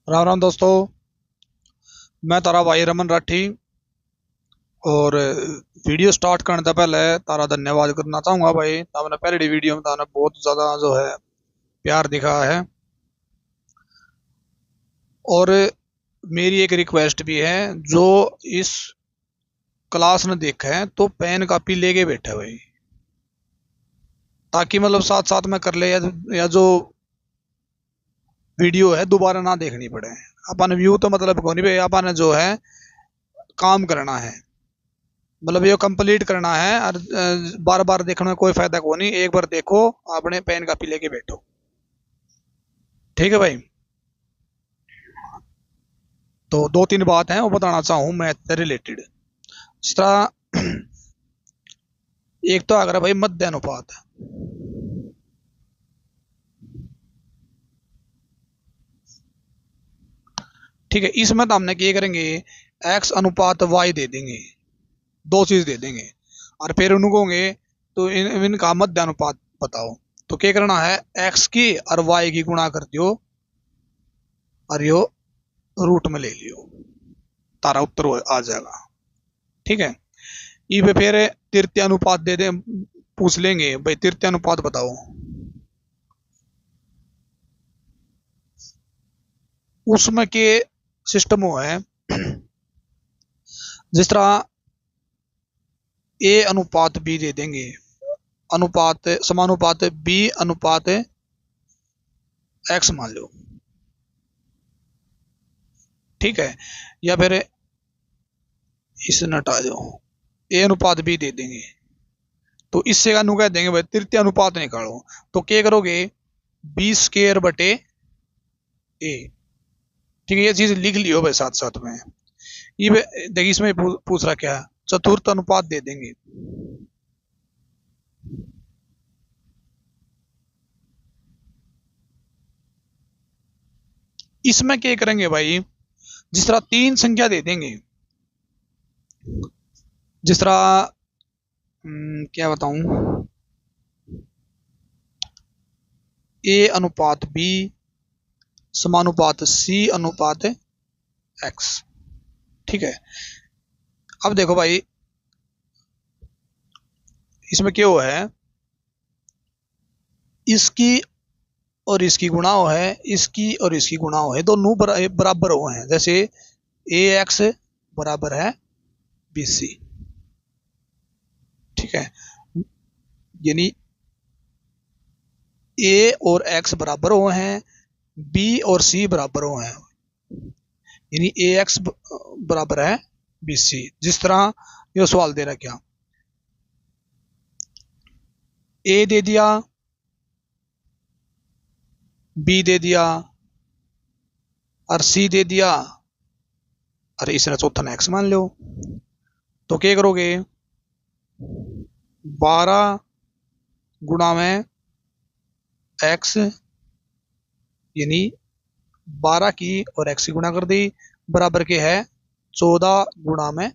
राम राम दोस्तों। मैं तारा भाई रमन राठी। और वीडियो स्टार्ट करने से पहले तारा धन्यवाद करना चाहूंगा भाई। आपने पहली वीडियो में ताने बहुत ज़्यादा जो है प्यार दिखाया है। और मेरी एक रिक्वेस्ट भी है, जो इस क्लास ने देखा है तो पेन कापी लेके बैठे भाई, ताकि मतलब साथ साथ में कर ले, या जो वीडियो है दोबारा ना देखनी पड़े। अपन व्यू तो मतलब को नहीं भाई, अपन जो है काम करना है, मतलब ये कंप्लीट करना है। और बार बार देखने में कोई फायदा को नहीं, एक बार देखो अपने पेन कापी लेके बैठो। ठीक है भाई। तो दो तीन बात है वो बताना चाहूँ मैथ से रिलेटेड। जिस तरह एक तो अगर भाई मध्य अनुपात, ठीक है, इसमें तो हमने क्या करेंगे, एक्स अनुपात वाई दे देंगे, दो चीज दे देंगे। और फिर उनको कहोगे तो इनका मध्य अनुपात बताओ। तो क्या करना है, एक्स की और वाई की गुणा कर दियो, और यो रूट में ले लियो, तारा उत्तर आ जाएगा। ठीक है। ये पे फिर तृतीय अनुपात दे दे, पूछ लेंगे भाई तृतीय अनुपात बताओ। उसमें के सिस्टम वो है, जिस तरह ए अनुपात बी दे देंगे, अनुपात समानुपात बी अनुपात एक्स मान लो। ठीक है। या फिर इसे हटा दो, ए अनुपात बी दे देंगे। तो इससे का कह देंगे भाई तृतीय अनुपात निकालो। तो क्या करोगे, बी स्केयर बटे ए। ठीक है, ये चीज लिख लियो भाई साथ साथ में। ये देखिए इसमें पूछ रहा क्या है, चतुर्थ अनुपात दे देंगे। इसमें क्या करेंगे भाई, जिस तरह तीन संख्या दे देंगे, जिस तरह क्या बताऊं, ए अनुपात बी समानुपात सी अनुपात एक्स। ठीक है। अब देखो भाई, इसमें क्या हुआ है, इसकी और इसकी गुणा हो है, इसकी और इसकी गुणा हो है, दोनों बराबर हुए हैं। जैसे ए एक्स बराबर है बी सी। ठीक है। यानी ए और एक्स बराबर हुए हैं, बी और सी बराबर हुए हैं, यानी ए एक्स बराबर है बी सी। जिस तरह ये सवाल दे रहा क्या, ए दे दिया, बी दे दिया, और सी दे दिया, और इसने चौथा ने एक्स मान लो। तो क्या करोगे, 12 गुणा में एक्स, यानी 12 की और एक्स की गुणा कर दी, बराबर के है 14 गुणा में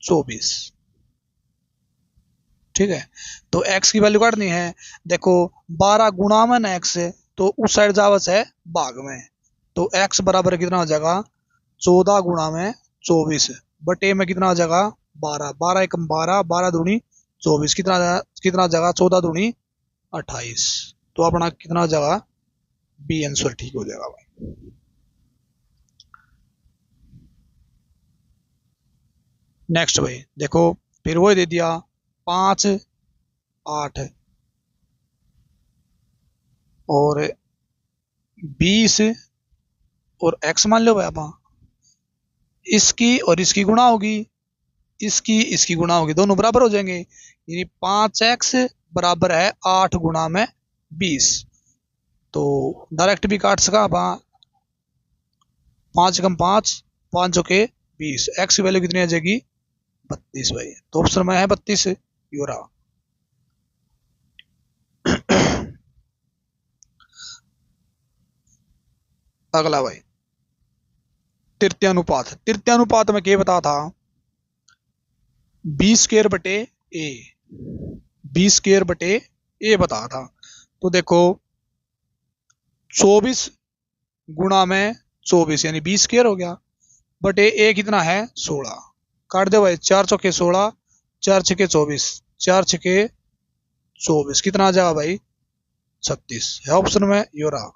24। ठीक है। तो एक्स की वैल्यू काटनी है। देखो 12 गुणा में ना एक्स, तो उस साइड जावत है भाग में। तो एक्स बराबर कितना हो जाएगा, 14 गुणा में 24, बटे में कितना हो जाएगा 12, 12 एकम 12, 12 दूनी 24, कितना कितना हो जाएगा 14 दूनी 28। तो अपना कितना हो जाएगा, बी आंसर ठीक हो जाएगा भाई। नेक्स्ट भाई देखो, फिर वो दे दिया 5 8 और 20 और एक्स मान लो भाई। आप इसकी और इसकी गुणा होगी, इसकी इसकी गुणा होगी, दोनों बराबर हो जाएंगे, यानी 5x बराबर है 8 गुणा में 20। तो डायरेक्ट भी काट सका आप, 5 कम 5, 5 के 20, एक्स की वैल्यू कितनी आ जाएगी 32 भाई। तो ऑप्शन में है 32 यूरा। अगला भाई तृतीय अनुपात। तृतीय अनुपात में क्या बता था, बी स्केयर बटे ए, बी स्केयर बटे ए बता था। तो देखो 24 गुणा में 24 यानी 20 स्क्वायर हो गया, बटे ए कितना है 16। काट दो भाई, 4 चौके 16, 4 छके 24, 4 छके 24, कितना आ जाएगा भाई 36 है ऑप्शन में यो रहा।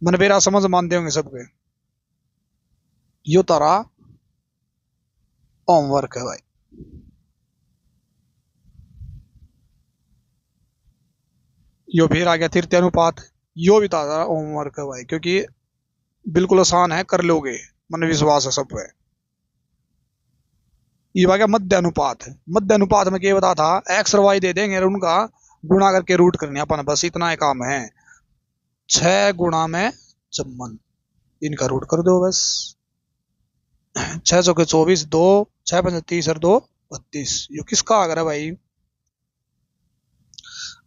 मन बेरा समझ मानते होंगे सबके, यो तारा होमवर्क है भाई। यो फिर आ गया तृतीय अनुपात, यो भी तारा होमवर्क है भाई, क्योंकि बिल्कुल आसान है, कर लोगे, मन विश्वास है सब पे। ये आ गया मध्य अनुपात। मध्य अनुपात में क्या बता था, एक्स और वाई दे देंगे और उनका गुणा करके रूट करने अपन, बस इतना ही काम है। 6 गुणा में चौवन, इनका रूट कर दो बस। 6 चौके 24, 2 6 5 30 और 2 32। यो किसका आ गया भाई,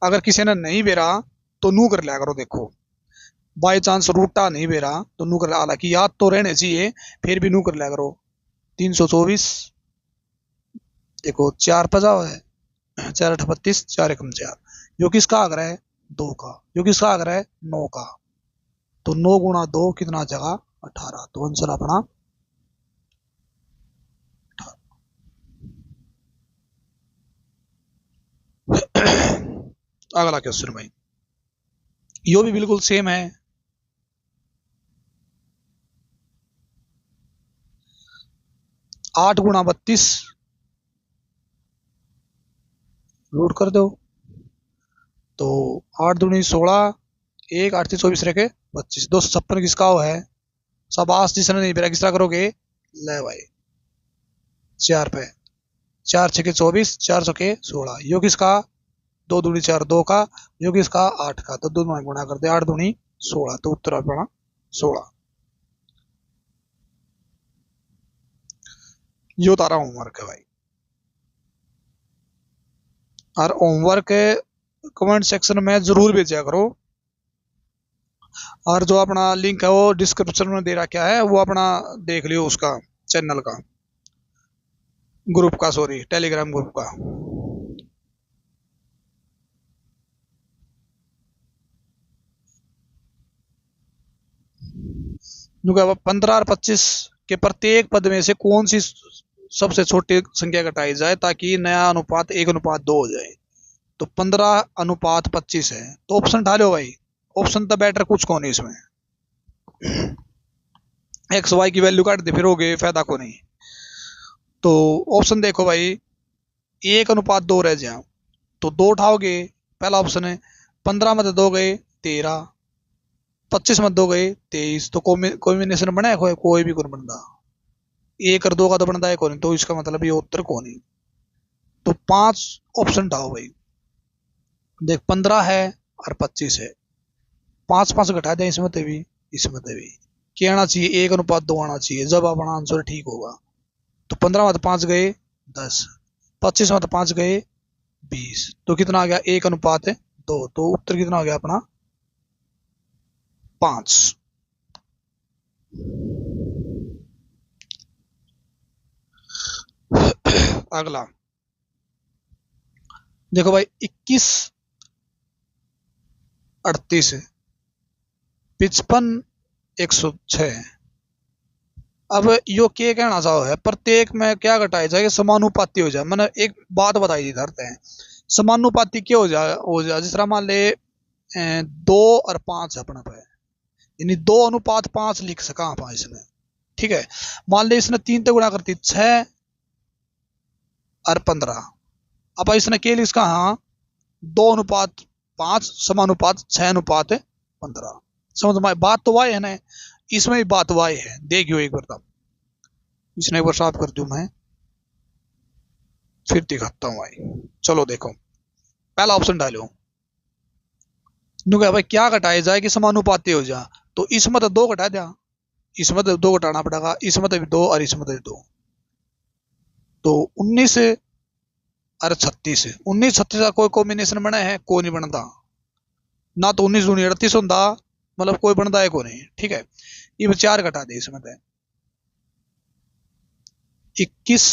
अगर किसी ने नहीं बेरा तो नू कर लिया करो। देखो बाई चांस रूटा नहीं बेरा तो नू कर लिया, हालांकि याद तो रहने चाहिए, फिर भी नू कर लिया करो। 324, देखो 4 पजा है, 4 8 32, 4 1 4। यो किसका आ रहा है 2 का, यो किसका आ रहा है 9 का। तो 9 गुणा 2 कितना जगह 18, तो आंसर अपना 18। अगला क्वेश्चन भाई, यो भी बिल्कुल सेम है। 8 गुणा 32 रूट कर दो, तो 8 दूनी 16, 1 8 24 रखे 25, 256 किसका हो है शाबाश। जिसने नहीं बेरा किस तरह करोगे, ले भाई 4 पे, 4 छके 24, 4 छके 16, यो किसका 2 दूनी 4 2 का, यो किसका 8 का, तो दोनों में गुणा कर दे, 8 दूनी 16, तो उत्तर अपना 16। यो तारा होमवर्क है भाई, और होमवर्क कमेंट सेक्शन में जरूर भेजा करो, और जो अपना लिंक है वो डिस्क्रिप्शन में दे रखा है, वो अपना देख लियो, उसका चैनल का, ग्रुप का, सॉरी टेलीग्राम ग्रुप का। जो 15 और 25 के प्रत्येक पद में से कौन सी सबसे छोटी संख्या घटाई जाए ताकि नया अनुपात 1:2 हो जाए। तो 15 अनुपात 25 है, तो ऑप्शन डालो भाई, ऑप्शन तो बेटर कुछ कौन है इसमें, एक्स वाई की वैल्यू काट दे फिर हो गए, फायदा को नहीं। तो ऑप्शन देखो भाई, 1:2 रह जाए तो 2 उठाओगे, पहला ऑप्शन है। 15 में 2 गए 13, 25 में 2 गए 23, तो कॉम्बिनेशन बना है कोई भी कौन बनता, 1 और 2 का तो बनता है कौन, तो इसका मतलब ये उत्तर कौन है। तो 5 ऑप्शन उठाओ भाई, देख 15 है और 25 है, 5 5 घटा दें इसमें तभी, इसमें तभी क्या आना चाहिए 1:2 आना चाहिए, जब अपना आंसर ठीक होगा। तो 15 में 5 गए 10, 25 में 5 गए 20, तो कितना आ गया 1:2, तो उत्तर कितना हो गया अपना 5। अगला देखो भाई, 21 38 55 106। अब यो क्या कहना चाहो है, प्रत्येक में क्या घटाया जाए समानुपाती हो जाए। मैंने एक बात बताई थी धरते हैं, समानुपाती क्या हो जाए जिस तरह मान ले 2 और 5 अपने पे, यानी 2:5 लिख सका आप इसने, ठीक है। मान ले इसने 3 तो गुणा करती 6 और 15, अब इसने क्या लिख सका, हाँ 2:5 समानुपात 6:15। समझ में बात तो वाई है ना, इसमें भी बात वाई है, देखियो एक बार तब, इसने एक बार साफ कर दूं मैं, फिर दिखाता हूं भाई। चलो देखो, पहला ऑप्शन डालो, भाई क्या घटाया जाए कि समानुपाती हो जा, तो इसमें तो 2 घटा दिया, इसमें तो 2 घटाना पड़ेगा, इसमें तो भी 2 और इसमें तो भी 2, तो 19 और 36, 19 36 का कोई कॉम्बिनेशन बना है, कोई नहीं बनता ना, तो 19 दूनी 38 होता, मतलब कोई बनता है को नहीं, ठीक है। ये 4 घटा दे इसमें, 21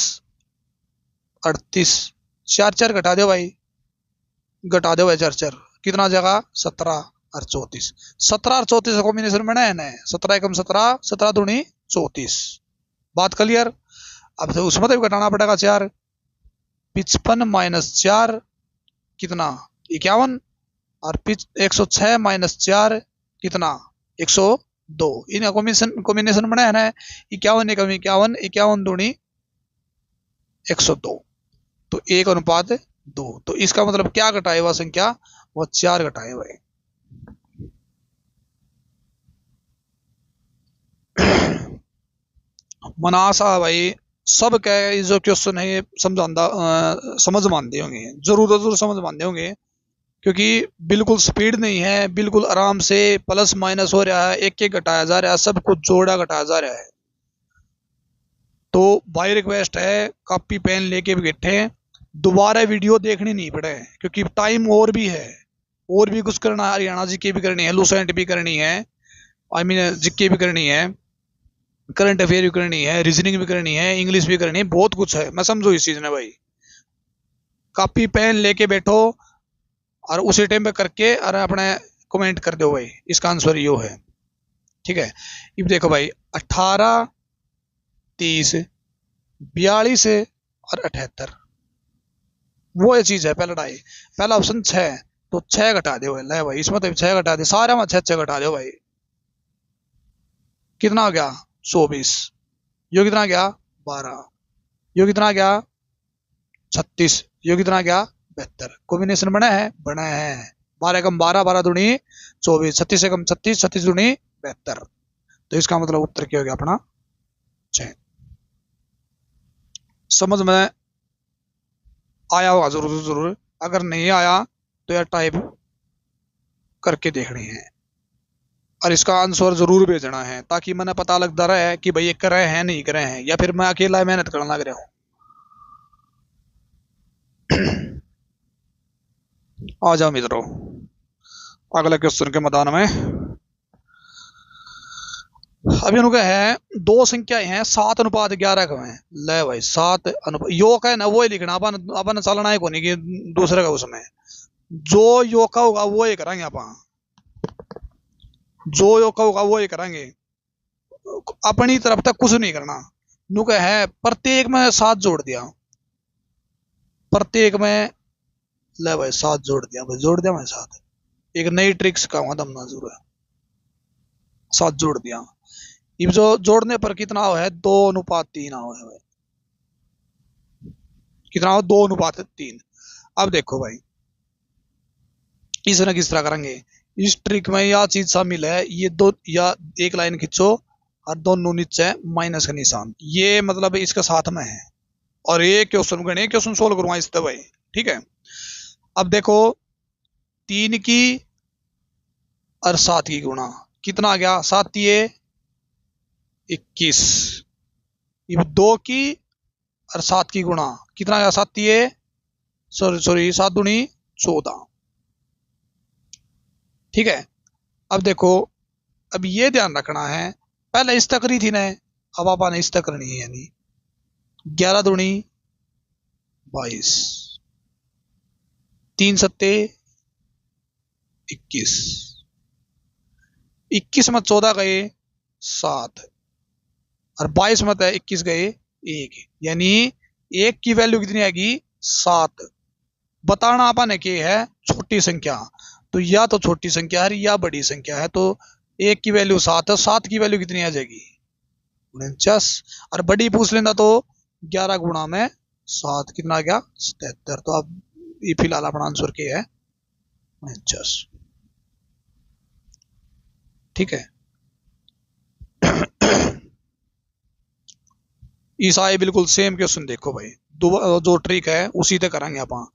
38, 4 4 घटा दो भाई, घटा दो भाई 4 4, कितना जगह 17, और 34। 17 और 34 का कॉम्बिनेशन बना है ना, 17 एकम 17, 17 दूनी 34। बात क्लियर। अब तो उसमें तो घटाना पड़ेगा 4। 55 माइनस 4 कितना 51, और 106 माइनस 4 कितना 102। इनका कॉम्बिनेशन कॉम्बिनेशन बना है ना 51 एकम 51, 51 दूनी 102, तो 1:2। तो इसका मतलब क्या घटाए हुआ संख्या, वो 4 घटाए हुए। मनासा भाई सब कह जो क्वेश्चन है ये समझ मानते होंगे, जरूर समझ मानते होंगे, क्योंकि बिल्कुल स्पीड नहीं है, बिल्कुल आराम से प्लस माइनस हो रहा है, एक एक घटाया जा रहा है, सब कुछ जोड़ा घटाया जा रहा है। तो भाई रिक्वेस्ट है कॉपी पेन लेके भी बैठे, दोबारा वीडियो देखनी नहीं पड़े, क्योंकि टाइम और भी है, और भी कुछ करना है, हरियाणा जीके भी करनी है, लूसेंट भी करनी है, आई मीन जीके भी करनी है, करंट अफेयर भी करनी है, रीजनिंग भी करनी है, इंग्लिश भी करनी है, बहुत कुछ है। मैं समझो इस चीज में भाई, कॉपी पेन लेके बैठो और उसी टाइम पे करके और अपने कमेंट कर दो भाई, इसका आंसर यो है। ठीक है, अब देखो भाई 18, 30, 42 और 78, वो ये चीज है। पहला ऑप्शन 6, तो 6 घटा दो ले भाई, इसमें तो 6 घटा दे, सारे में 6 घटा दो भाई, कितना हो गया 24, यो कितना गया 12, यो कितना गया 36, यो कितना गया 72। कॉम्बिनेशन बना है 12 कम 12, 12 दूनी 24, 36 कम 36, 36 दूनी 72। तो इसका मतलब उत्तर क्या हो गया अपना 6। समझ में आया होगा जरूर, अगर नहीं आया तो यार टाइप करके देखनी है, और इसका आंसर जरूर भेजना है, ताकि मैंने पता लगता रहे कि भाई ये कर रहे हैं नहीं कर रहे हैं, या फिर मैं अकेला मेहनत करने लग रहा हूँ। आ जाओ मित्रों अगले क्वेश्चन के मैदान में। अभी उनका है दो संख्याएं हैं 7:11 का है। ले भाई 7 योग है ना, वो ही लिखना, अपन अपन चलना है को नहीं कि दूसरे का, उसमें जो योग का होगा वो ही करेंगे अपन, जो योग का होगा वो ही करेंगे, अपनी तरफ तक कुछ नहीं करना। नुक है प्रत्येक में 7 जोड़ दिया, प्रत्येक में ले भाई 7 जोड़ दिया भाई, जोड़ दिया मैं 7, एक नई ट्रिक्स का हुआ दम जरूर है, 7 जोड़ दिया। ये जो जोड़ने पर कितना हो है 2:3 हो है भाई, कितना हो 2:3। अब देखो भाई इसने किस तरह करेंगे, इस ट्रिक में यह चीज शामिल है, ये दो या एक लाइन खींचो और दोनों नीचे माइनस का निशान, ये मतलब इसके साथ में है, और ये क्वेश्चन गणे क्वेश्चन सोल्व करूंगा इससे भाई। ठीक है, अब देखो 3 की और 7 की गुणा कितना आ गया 7 ये 21, ये 2 की और 7 की गुणा कितना आ गया 7 ये सॉरी 7 दूनी 14। ठीक है, अब देखो अब ये ध्यान रखना है, पहले इस तक करी थी ना, अब आपने इस तक करनी है, यानी 11 दूनी 22, 3 सत्ते 21, 21 में 14 गए 7, और 22 में 21 गए 1, यानी 1 की वैल्यू कितनी आएगी 7। बताना आपने क्या है छोटी संख्या, तो या तो छोटी संख्या है या बड़ी संख्या है, तो 1 की वैल्यू 7 है, 7 की वैल्यू कितनी आ जाएगी 49, और बड़ी पूछ लेना तो 11 गुणा में 7 कितना आ गया 77। तो अब ये फिलहाल अपना आंसर क्या है 49। ठीक है, ईसाई बिल्कुल सेम क्वेश्चन देखो भाई, जो ट्रिक है उसी से करेंगे अपन।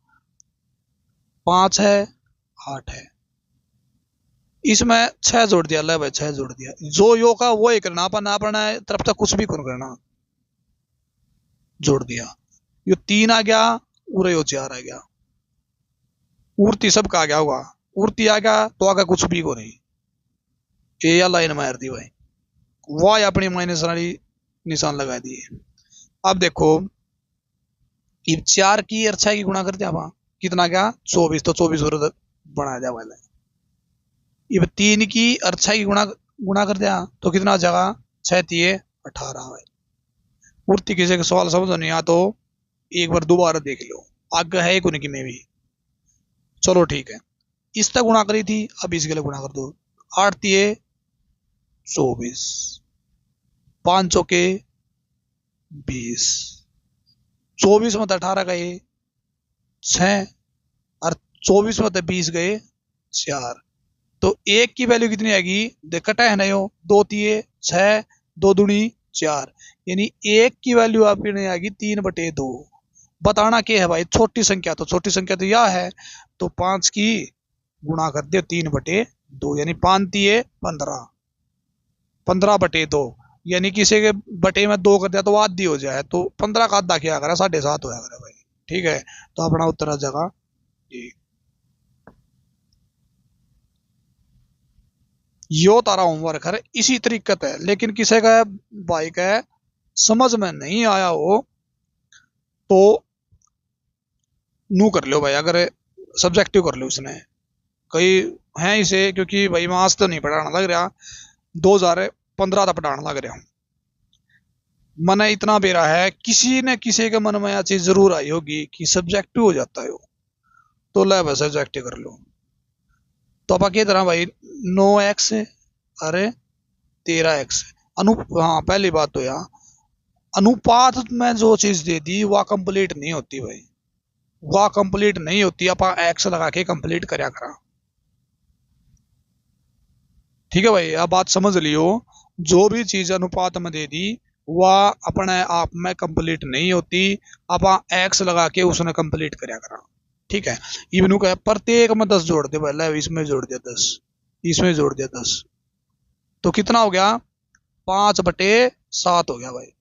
5 है 8 है, इसमें 6 जोड़ दिया, ले भाई 6 जोड़ दिया, जो यो का वो ही करना, अपन अपना तरफ तक कुछ भी कौन करना, जोड़ दिया, यो 3 आ गया उरे यो 4 आ गया, उड़ती सबका आ गया होगा, उड़ती आ गया तो आगे कुछ भी को नहीं, ए या लाइन मार दी भाई, वाह अपनी माइनस वाली निशान लगा दिए। अब देखो ये 4 की और 6 की गुणा करते हैं, कितना क्या 24, तो 24 बना दिया वाला, ये 3 की और 6 की गुणा गुणा कर दिया तो कितना आ जाएगा 6 तिये 18 है। पूर्ति किसी का सवाल समझ नहीं आया तो एक बार दोबारा देख लो, आगे है एक उनकी में भी। चलो ठीक है, इस तक गुणा करी थी, अब इसके लिए गुणा कर दो। 8 तिये 24, 5 चौके 20, 24 में 18 गए 6 और 24 में 20 गए 4। तो एक की वैल्यू कितनी आएगी, देख कटा है ना यो, 2 तिये 6, 2 दूनी 4, यानी एक की वैल्यू आपकी आएगी 3/2। बताना क्या है भाई, छोटी संख्या तो छोटी संख्या तो यह है, तो 5 की गुणा कर दे 3/2, यानी 5 तिये 15, 15/2, यानी किसी के बटे में 2 कर दिया तो आधी हो जाए, तो 15 का आधा क्या करा 7.5 होया करा भाई। ठीक है, तो अपना उत्तर आ जाएगा ये। यो तारा होमवर्क है, इसी तरीके है, लेकिन किसी का भाई का समझ में नहीं आया हो तो नू कर लो भाई, अगर सब्जेक्टिव कर लो उसने कई है इसे, क्योंकि भाई मैं आज तो नहीं पढ़ाना लग रहा, 2015 तक पढ़ाना लग रहा हूँ। मन इतना बेरा है, किसी न किसी के मन में यह चीज जरूर आई होगी कि सब्जेक्टिव हो जाता है वो, तो ले बस सब्जेक्टिव कर लो। तो आप किस तरह भाई 9x अरे 13x हाँ पहली बात तो यार अनुपात में जो चीज दे दी वह कंप्लीट नहीं होती भाई, वह कंप्लीट नहीं होती, आप एक्स लगा के कंप्लीट करया करा। ठीक है भाई, अब बात समझ लियो, जो भी चीज अनुपात में दे दी वह अपने आप में कंप्लीट नहीं होती, आप एक्स लगा के उसने कंप्लीट करया करा। ठीक है, इवनू का प्रत्येक में 10 जोड़ दे पहले, इसमें जोड़ दिया 10, इसमें जोड़ दिया 10, तो कितना हो गया 5/7 हो गया भाई।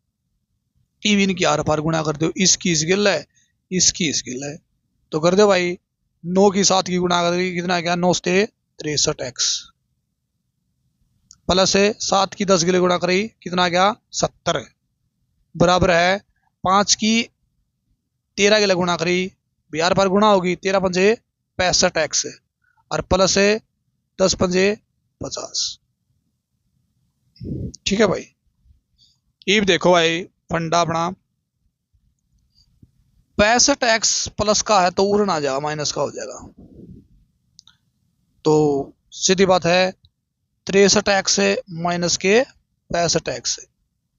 इवन की आर पार गुणा कर दो, इसकी स्किल है इसकी स्किल है, तो कर दो भाई 9 की 7 की गुणा कर कितना गया 9 से 63x, प्लस है 7 की 10 के लिए गुणा करी कितना गया 70, बराबर है 5 की 13 के लिए गुणा करी बिहार पर गुणा होगी 13×5 65x, और प्लस है 10×5 50। ठीक है भाई, ये देखो भाई फंडा अपना 65x प्लस का है तो उड़ना जाएगा माइनस का हो जाएगा, तो सीधी बात है 63x माइनस के 65x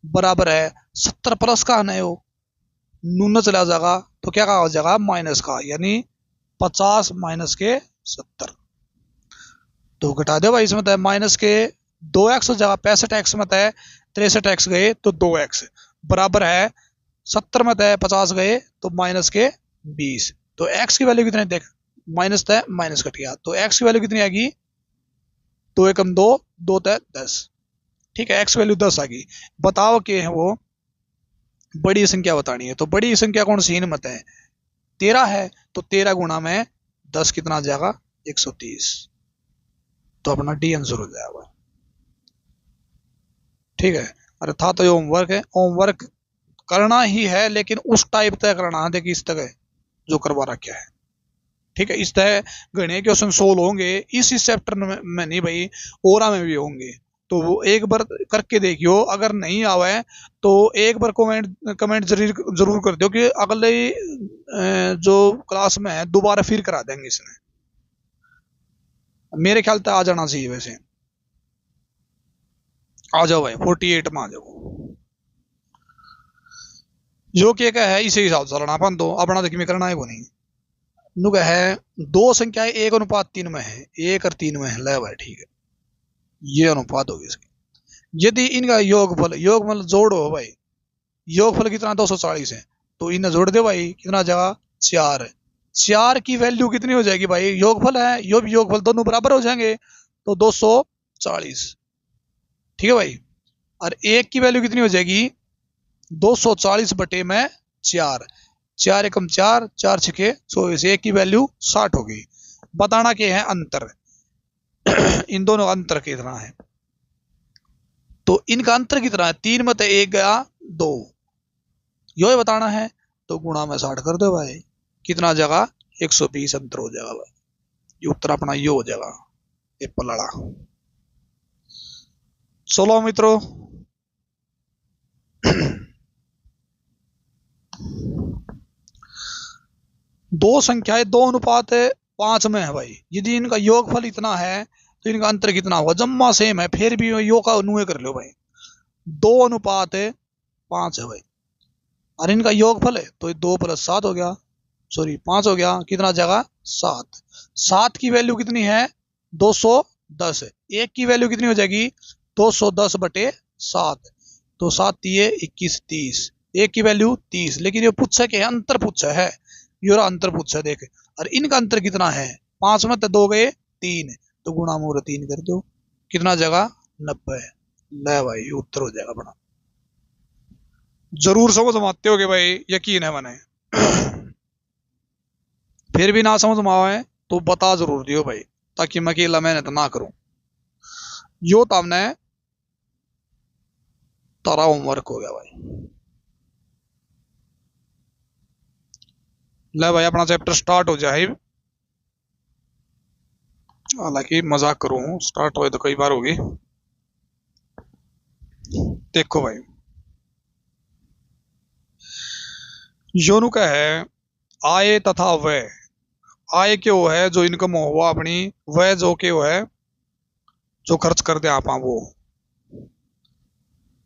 बराबर है 70 प्लस का है ना यो नून चला जाएगा तो क्या का हो जाएगा माइनस का, यानी 50 माइनस के 70, तो घटा दो भाई, इसमें माइनस के 2x हो जाएगा, 65x में 63x गए तो 2x बराबर है 70 में 50 गए तो माइनस के 20, तो x की वैल्यू कितनी देख माइनस माइनस कट गया, तो x की वैल्यू कितनी आएगी 2 एकम 2 2 10। ठीक है, x वैल्यू 10 आ गई, बताओ कि है वो बड़ी संख्या बतानी है, तो बड़ी संख्या कौन सी मत है 13 है, तो 13 गुणा में 10 कितना आ जाएगा 130, तो अपना डी आंसर हो जाएगा। ठीक है, अरे था तो ये होमवर्क है, होमवर्क करना ही है लेकिन उस टाइप तय करना है, देखिए इस तरह जो करवा रखा है। ठीक है, इस तरह गणे क्वेश्चन सोल्व होंगे इस चैप्टर में नहीं भाई, ओरा में भी होंगे, तो वो एक बार करके देखियो, अगर नहीं आवे तो एक बार कमेंट जरूर कर दो कि अगले जो क्लास में है दोबारा फिर करा देंगे इसमें, मेरे ख्याल से आ जाना चाहिए वैसे। आ जाओ भाई 48 में आ जाओ, जो क्या है इसी हिसाब से चलना अपन, तो अपना देखिए में करना है वो नहीं नुक है, दो संख्याएं 1:3 में है, 1 और 3 में है, ले भाई ठीक है, ये अनुपात होगी इसकी। यदि इनका योगफल जोड़ो भाई, योगफल कितना 240 है, तो इन्हें जोड़ दे भाई कितना जगह 4, 4 की वैल्यू कितनी हो जाएगी भाई, योगफल है यो भी योगफल दोनों बराबर हो जाएंगे तो 240। ठीक है भाई, और 1 की वैल्यू कितनी हो जाएगी 240 बटे में 4, 4 एकम 4 4 छके 24, 1 की वैल्यू 60 होगी। बताना क्या है अंतर इन दोनों का अंतर कितना है, तो इनका अंतर कितना है 3 में 1 गया 2, यो बताना है, तो गुणा में 60 कर दो भाई, कितना जगह 120 अंतर हो जाएगा भाई, ये उत्तर अपना यो हो जाएगा। ये पलड़ा। चलो मित्रों, दो संख्याएं 2:5 में है भाई। यदि इनका योगफल इतना है तो इनका अंतर कितना होगा? जम्मा सेम है, फिर भी योग का अनुय कर लो भाई। 2:5 है भाई, और इनका योगफल है तो 2+7 हो गया, सॉरी 5 हो गया। कितना जगह? 7। 7 की वैल्यू कितनी है? 210 है। एक की वैल्यू कितनी हो जाएगी? 210/7। तो 7 दिए 21 30। एक की वैल्यू 30, लेकिन ये पूछा क्या है? अंतर पूछा है, ये अंतर पूछा है देख। और इनका अंतर कितना है? 5 में तो 2 गए 3, तो गुणा मोर 3 कर दो। कितना जगह? 90। ले भाई, ये उत्तर हो जाएगा अपना। जरूर समझ में आते होगे भाई, यकीन है मैंने। फिर भी ना समझ में आए तो बता जरूर दियो भाई, ताकि मैं अकेला मेहनत ना करूं। यो तो हमने तारा होमवर्क हो गया भाई। ले भाई, अपना चैप्टर स्टार्ट हो जाए। हालांकि मजाक करूं, स्टार्ट हुए तो कई बार होगी। देखो भाई, योनु का है आय तथा व्यय। आय क्यों है? जो इनकम हुआ अपनी। व्यय जो क्यों है? जो खर्च कर दे आप वो।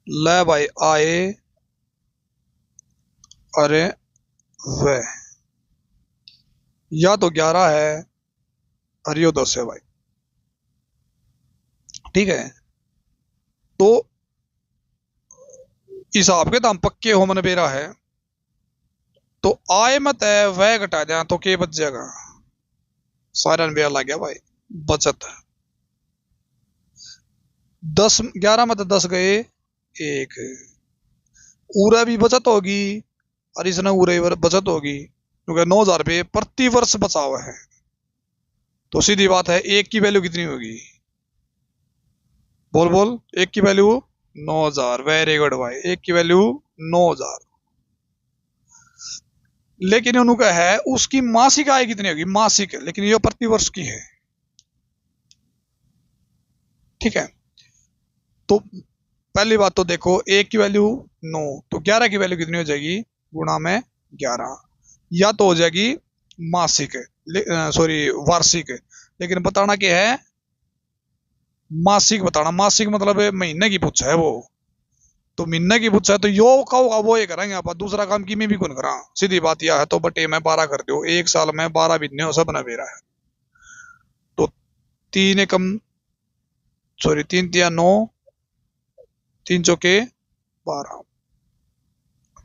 ले भाई, आय अरे व्यय, या तो 11 है और यो 10 है भाई। ठीक है, तो हिसाब के दाम पक्के हो मन बेरा है। तो आय मत है वह घटा दिया तो के बच जाएगा? सारा बेरा लग गया भाई। बचत 10 11 में तो 10 गए 1, उरा भी बचत होगी और इसने उरे बचत होगी, क्योंकि 9,000 रुपये प्रति वर्ष बचा हुआ है। तो सीधी बात है, एक की वैल्यू कितनी होगी? बोल बोल, एक की वैल्यू 9,000। वेरी गुड भाई, एक की वैल्यू 9,000। लेकिन उनका है उसकी मासिक आय कितनी होगी? मासिक, लेकिन ये प्रति वर्ष की है। ठीक है, तो पहली बात तो देखो, एक की वैल्यू 9, तो 11 की वैल्यू कितनी हो जाएगी? गुणा में 11, या तो हो जाएगी मासिक, सॉरी वार्षिक। लेकिन बताना क्या है? मासिक बताना। मासिक मतलब महीने की पूछा है वो, तो महीने की पूछा है तो यो का होगा वो ये करेंगे आप। दूसरा काम की मैं भी कौन करा? सीधी बात यह है, तो बटे में 12 कर दो। एक साल में 12 महीने हो, सब नवेरा है। तो 3 एकम, सॉरी 3 तिया 9, 3 चौके 12,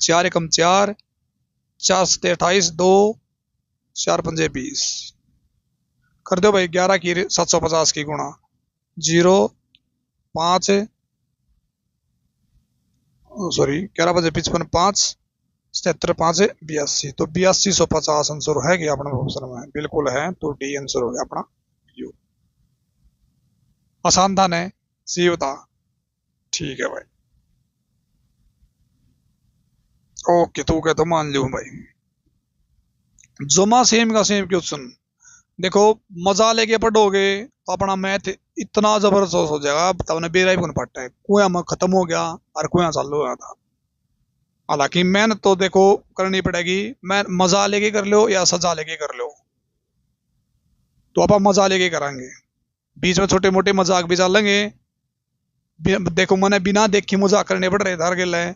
4 एकम 4, 4 सते 28, 2 4 पंजे 20। कर दो भाई 11 की 750 की गुणा 0 5, सॉरी 11 बजे 55, 5 77, 5 82, तो 8250 आंसर है कि अपना ऑप्शन में बिल्कुल है। तो डी आंसर हो गया अपना। यू आसान था ने? सी बता। ठीक है भाई, ओके, तू कहता मान लू भाई। जमा सेम का सेम क्वेश्चन। देखो, मजा लेके पढ़ोगे तो अपना मैथ इतना जबरदस्त हो जाएगा, तब बेरा ही कौन पड़ता है। कुएं में खत्म हो गया और कुएं चालू हो गया था। हालांकि मेहनत तो देखो करनी पड़ेगी। मैं मजा लेके कर लो या सजा लेके कर लो, तो आप मजा लेके करांगे। बीच में छोटे मोटे मजाक भी चलेंगे। देखो, मैंने बिना देखे मजाक करने पड़ रहे हर गल है,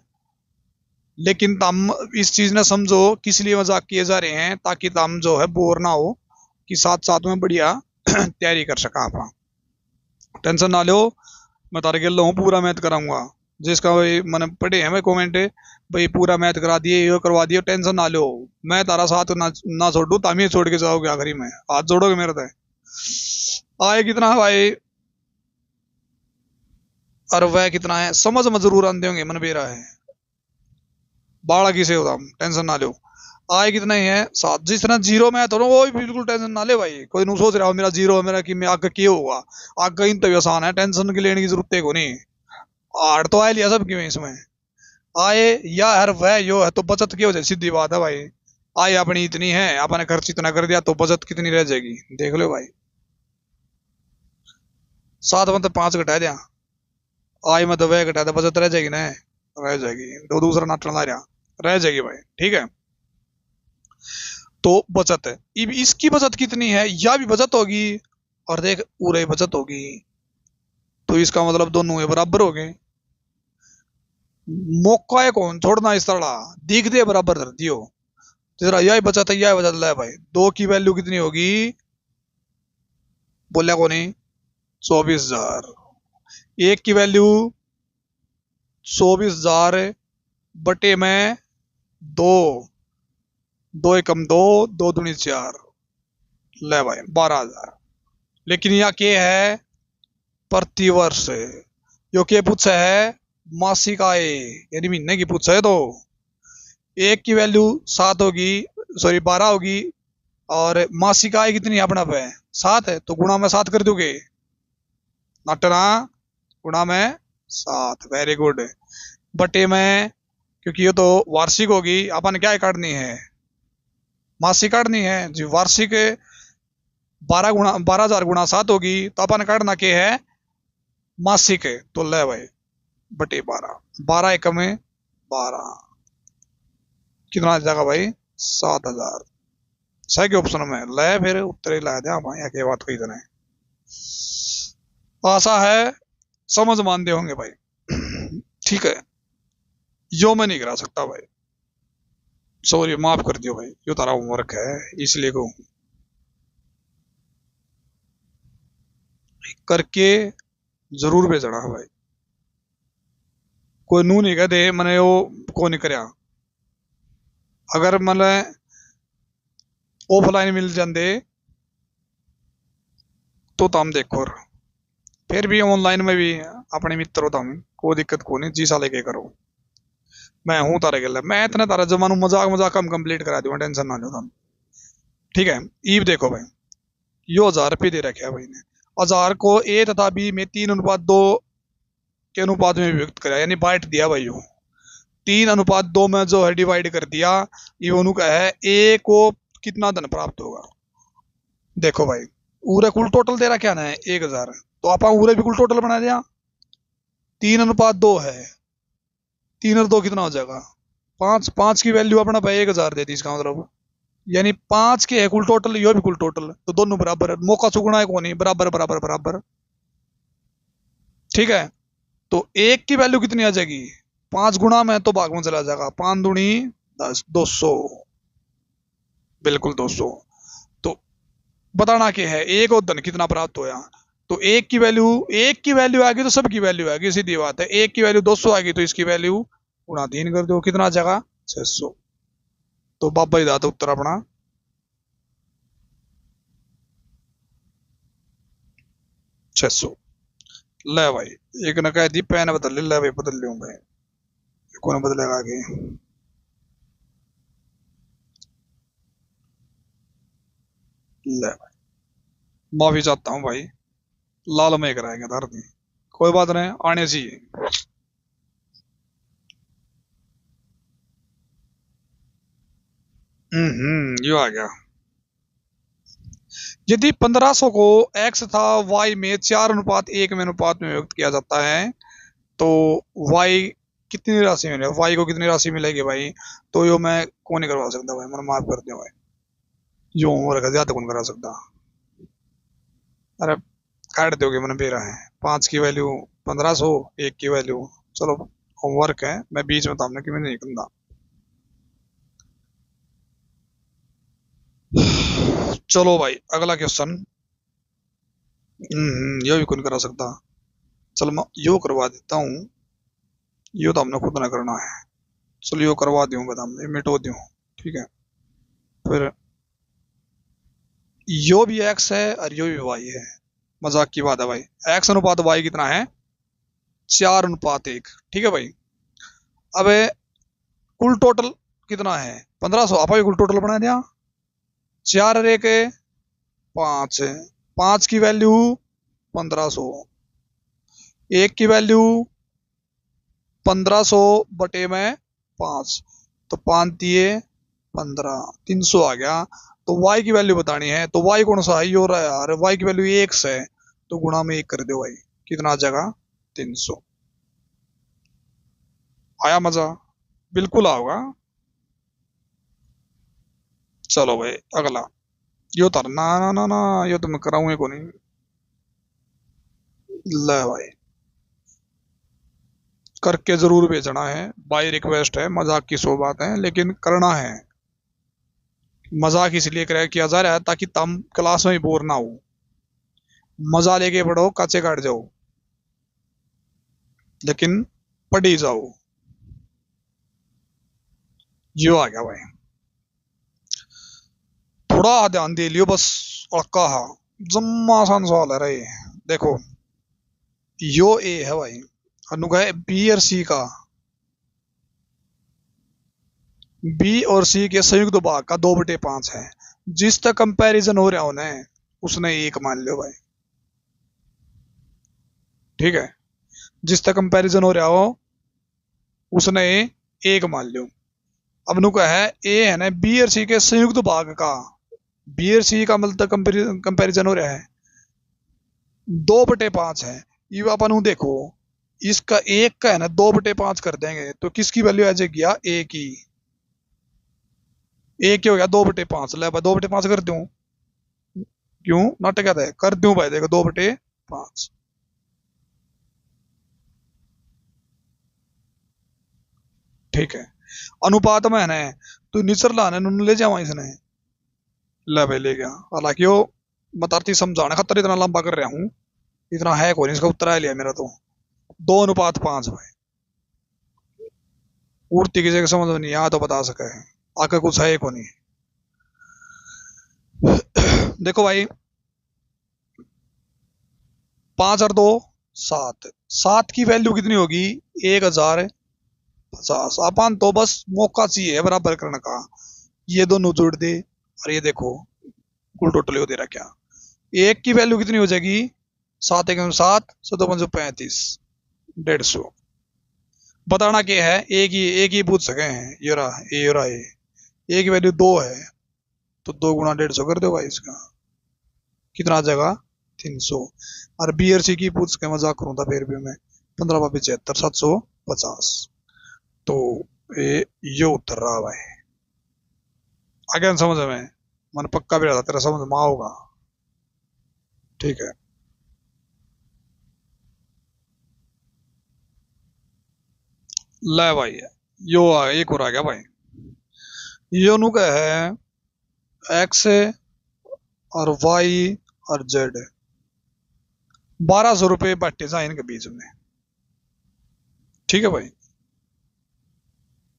लेकिन तुम इस चीज ने समझो किस लिए मजाक किए जा रहे हैं, ताकि तुम जो है बोर ना हो, कि साथ साथ में बढ़िया तैयारी कर सका अपना। टेंशन ना लो, मैं तारे गल हूँ, पूरा मैथ कराऊंगा। जिसका भाई मैंने पढ़े हैं भाई कमेंट, भाई पूरा मैथ करा दिए, ये करवा दिए, टेंशन ना लो। मैं तारा साथ ना छोड़ू, तामी ही छोड़ के जाओगे आखिरी में। हाथ जोड़ोगे मेरे से। आए कितना है भाई और वह कितना है? समझ में जरूर आते होंगे, मन बेरा है। बाड़ा किसे होता, टेंशन ना लो। आए कितना ही है? 7। जिस तरह जीरो में है तो वो बिल्कुल टेंशन ना ले भाई। कोई नहीं सोच रहा हो मेरा जीरो है, मेरा कि मैं आगे क्यों होगा। आगे इन तभी आसान है, टेंशन की लेने की जरूरत है को नहीं। आड़ तो आए लिया सब क्यों इसमें। आए या हर वह यो है तो बचत की हो जाए, सीधी बात है भाई। आय अपनी इतनी है, आपने खर्च इतना कर दिया, तो बचत कितनी रह जाएगी? देख लो भाई। 7 में तो 5 घटा दिया, आई में तो वह घटा दिया, बचत रह जाएगी ना, रह जाएगी। दो दूसरा नाटक ला रहा, रह जाएगी भाई, ठीक है। तो बचत है, अब इसकी बचत कितनी है, या भी बचत होगी और देख पूरे बचत होगी, तो इसका मतलब दोनों ये बराबर हो गए। मौका है कौन छोड़ना, इस तरह दिख दे बराबर धर दियो, तेरा यह बचत है, यह बचत है भाई। दो की वैल्यू कितनी होगी, बोलिया को नहीं, 24,000। एक की वैल्यू 24,000 बटे में दो, दो एकम दो, दो दूनी 4, ले भाई 12,000। लेकिन यह क्या है, प्रति वर्ष, यो क्या पूछा है, मासिक आय यानी महीने की पूछा है। तो एक की वैल्यू 7 होगी, सॉरी 12 होगी, और मासिक आय कितनी है अपना पे 7 है, तो गुणा में 7 कर दोगे, नाटना गुणा में 7, वेरी गुड। बटे में, क्योंकि ये तो वार्षिक होगी, अपन क्या काटनी है, मासिक काटनी है जी, वार्षिक 12,000 गुणा 7 होगी, तो अपन काटना क्या है, मासिक है। तो ले भाई बटे 12, 12 एकम में 12, कितना आ जाएगा भाई, 7,000। सही के ऑप्शन में ले, फिर उत्तर ही ला दिया भाई, क्या बात हुई तरह, आशा है समझ मानते होंगे भाई, ठीक है। यो मैं नहीं करा सकता भाई, सॉरी माफ कर दियो भाई, यो तारा होमवर्क है इसलिए कहूँ, करके जरूर भेजना है भाई, कोई नू नहीं कहते मैंने वो को नहीं करया। अगर मतलब ऑफलाइन मिल जाते तो तम देखो, फिर भी ऑनलाइन में भी अपने मित्र हो तम, कोई दिक्कत को नहीं, जी साले के करो, मैं हूँ तारे गल, मैं इतने तारा जमानू मजाक मजाक कम कंप्लीट करा दूंगा, टेंशन ना लो तुम, ठीक है। ईब देखो भाई, यो 1,000 रुपये दे रखे है भाई ने, 1,000 को ए तथा बी में 3:2 के अनुपात में व्यक्त कराया, यानी बांट दिया भाई, यो 3:2 में जो है डिवाइड कर दिया, ये उन्होंने कहा है ए को कितना धन प्राप्त होगा। देखो भाई पूरे कुल टोटल दे रखा है 1,000, तो आप पूरे भी कुल टोटल बना दिया, 3:2 है, 3 और 2 कितना हो जाएगा 5, 5 की वैल्यू अपना भाई 1,000 दे दी, इसका मतलब यानी 5 के है कुल टोटल, यो भी कुल टोटल, तो दोनों बराबर है, मौका चुगुना है कौन नहीं, बराबर बराबर बराबर, ठीक है। तो एक की वैल्यू कितनी आ जाएगी, 5 गुणा में तो भाग में चला जाएगा, 5 दूनी 10, 200, बिल्कुल 200। तो बताना क्या है, एक और धन कितना प्राप्त होया, तो एक की वैल्यू आ गई तो सब की वैल्यू आ गई, सीधी बात है। एक की वैल्यू 200 आ गई तो इसकी वैल्यू गुणा 3 कर दो, कितना आ जाएगा 600। तो बाबा ही दाता उत्तर अपना 600। ले भाई एक ने कह दी पैन बदल ले भाई, बदल लूंगा, कौन बदलेगा आगे, ले भाई माफी चाहता हूँ भाई, लाल में कराएंगे धरती, कोई बात नहीं, आने चाहिए। यो आ गया, यदि 1500 को x तथा y में 4:1 में अनुपात में व्यक्त किया जाता है, तो y कितनी राशि मिलेगी, y को कितनी राशि मिलेगी भाई, तो यो मैं कौन नहीं करवा सकता भाई, मैं माफ कर दिया भाई, यो होमवर्क ज्यादा कौन करा सकता, अरे काट दोगे मैंने बेरा है, 5 की वैल्यू 1500, 1 की वैल्यू, चलो होमवर्क है, मैं बीच में था कि मैं नहीं करता। चलो भाई अगला क्वेश्चन, यो भी कौन करा सकता, चलो मैं यो करवा देता हूँ, यो तो हमने खुद ना करना है, चलो यो करवा दूँ, हमने मिटो दूँ, ठीक है। फिर यो भी x है और यो भी y है, मजाक की बात है भाई, x अनुपात y कितना है 4:1, ठीक है भाई। अब कुल टोटल कितना है 1500, आप कुल टोटल बना दिया, 4 और 1 5, 5 की वैल्यू 1500, 1 की वैल्यू 1500 बटे में 5, तो 5 दिए 15, 300 आ गया। तो y की वैल्यू बतानी है, तो y कौन सा है, यो रहा है यार, y की वैल्यू x है, तो गुणा में 1 कर दो भाई, कितना आ जाएगा 300। आया मजा? बिल्कुल आओगा। चलो भाई अगला। यो तर ना ना ना ना, यो तो मैं कराऊंगा को नहीं। ले भाई, करके जरूर भेजना है, बाय रिक्वेस्ट है, मजाक की सो बात है, लेकिन करना है। मजाक इसलिए किया जा रहा है ताकि तुम क्लास में बोर ना हो, मजा लेके पढ़ो, काचे काट जाओ, लेकिन पढ़ ही जाओ। यो आ गया भाई, थोड़ा ध्यान दे लियो बस। अड़का हा, जम्मा आसान सवाल है रे। देखो, यो ए है भाई, अनुगह बी और सी का, बी और सी के संयुक्त भाग का 2/5 है। जिस तक कंपैरिजन हो रहा हो ना, उसने 1 मान लो भाई। ठीक है, जिस तक कंपैरिजन हो रहा हो उसने 1 मान लो। अब नु है ए है ना बी और सी के संयुक्त भाग का, बी और सी का मतलब कंपैरिजन हो रहा है, 2/5 है। ये अपन देखो, इसका एक का है ना 2/5 कर देंगे तो किसकी वैल्यू आ जाएगी? ए की। ए क्या हो गया 2/5, ले भाई 2/5 कर दूं, क्यों नाटक क्या था, कर दूं भाई, देखो 2/5। ठीक है, अनुपात में है ना, तो निचर लाने नुन ले जावा इसने, ले भाई ले गया। हालांकि वो बताती समझाने खातर इतना लंबा कर रहा हूँ, इतना है कोई नहीं, इसका उत्तर आ लिया मेरा तो 2:5 भाई। उड़ती की जगह समझ में नहीं आया तो बता सके, आके कुछ है को नहीं। देखो भाई, 5 और 2 7, 7 की वैल्यू कितनी होगी? 1050। अपन तो बस मौका चाहिए बराबर करने का, ये दोनों जोड़ दे, और ये देखो कुल टोटल दे रहा क्या, एक की वैल्यू कितनी हो जाएगी? 7 1 7, 7 5 35, 150। बताना क्या है, एक ही पूछ सके हैं, ये रहा ए और ए की वैल्यू 2 है, तो 2 गुणा 150 कर दो भाई, इसका कितना आ जाएगा? 300। और बी और सी की पूछ के मजाक करूं था फिर भी मैं, 15 75 750। तो ये उत्तर रहा भाई। आगे समझ में, मन पक्का भी रहा तेरा समझ में होगा। ठीक है, ले भाई, यो एक और आ गया भाई। यो नु का है एक्स और वाई और जेड, 1200 रुपये बांटे जाए इनके बीच में। ठीक है भाई,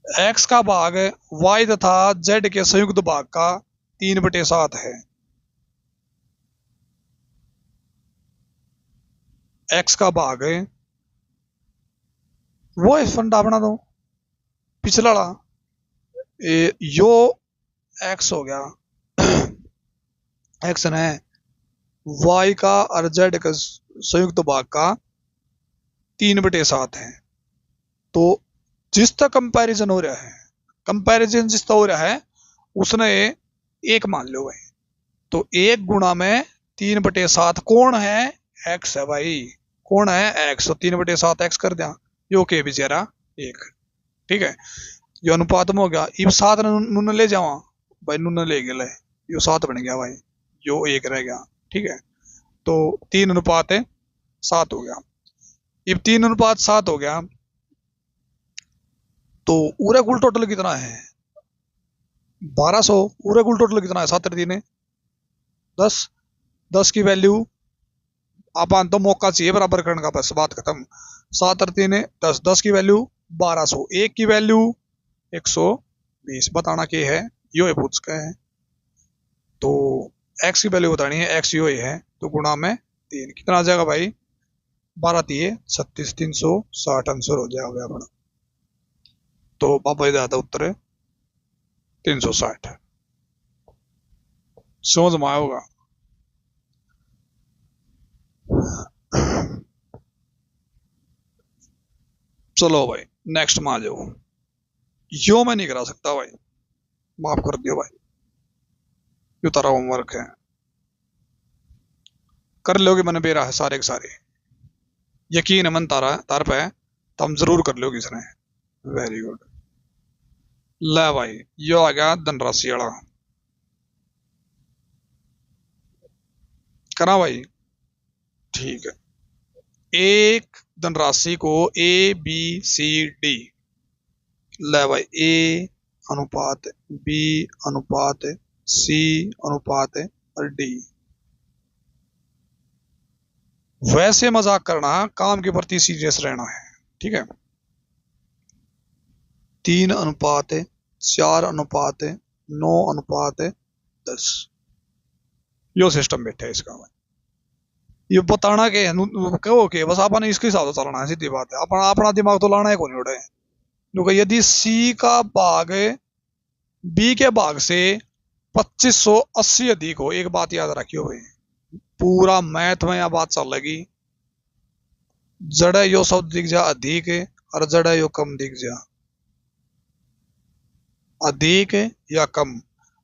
एक्स का भाग वाई तथा जेड के संयुक्त भाग का 3/7 है। एक्स का भाग वो है फंडा बना दो पिछला वाला, यो एक्स हो गया, एक्स है वाई का और जेड का संयुक्त भाग का 3/7 है। तो जिस तक कंपैरिजन हो रहा है, कंपैरिजन जिसका हो रहा है उसने 1 मान लो भाई, तो 1 गुणा में 3/7 कौन है? एक्स है भाई, कौन है? एक्स, तो 3/7 एक्स कर दिया, यो के बेचारा 1। ठीक है, यो अनुपात में हो गया। इब 7 नुन ले जावा भाई, नुन ले गए, यो 7 बन गया भाई, यो 1 रह गया। ठीक है, तो 3:7 हो गया। इब 3:7 हो गया, तो पूरा कुल टोटल कितना है? 1200। पूरा कुल टोटल कितना है? 7 3 10, 10 की वैल्यू अपन तो मौका चाहिए बराबर करने का, बस बात खत्म। 7 और 3 10, 10 की वैल्यू 1200, एक की वैल्यू 120। बताना क्या है? यो है पूछ का है, तो एक्स की वैल्यू बतानी है, एक्स यो है, तो गुणा में 3 कितना आ जाएगा भाई? 12 3 36, 360 आंसर हो जाएगा अपना। तो पापा इधर आता उत्तर है 360। समझ में आया होगा। चलो भाई नेक्स्ट में आ जाओ। यो मैं नहीं करा सकता भाई, माफ कर दियो भाई, यो तारा होमवर्क है, कर लोगे मैंने बेरा है सारे के सारे, यकीन है मन तारा तार पे है, तो हम जरूर कर लोगे इसने। Very good. ले भाई यो आ गया धनराशि वाला, करा भाई। ठीक है, एक धनराशि को ए बी सी डी, ले भाई ए अनुपात बी अनुपात सी अनुपात और डी। वैसे मजाक करना, काम के प्रति सीरियस रहना है, ठीक है। 3:4:9:10 यो सिस्टम बैठा है इसका। ये बताना के कहो के बस आपने इसके हिसाब से चलना है, सीधी बात है। अपना अपना दिमाग तो लाना है कौन उड़े, क्योंकि यदि सी का भाग बी के भाग से 2580 अधिक हो, एक बात याद रखियो भाई, पूरा मैथ में यह बात चल लगी, जड़े यो शब्द दिख जा अधिक और जड़े यो कम दिख जा, अधिक या कम,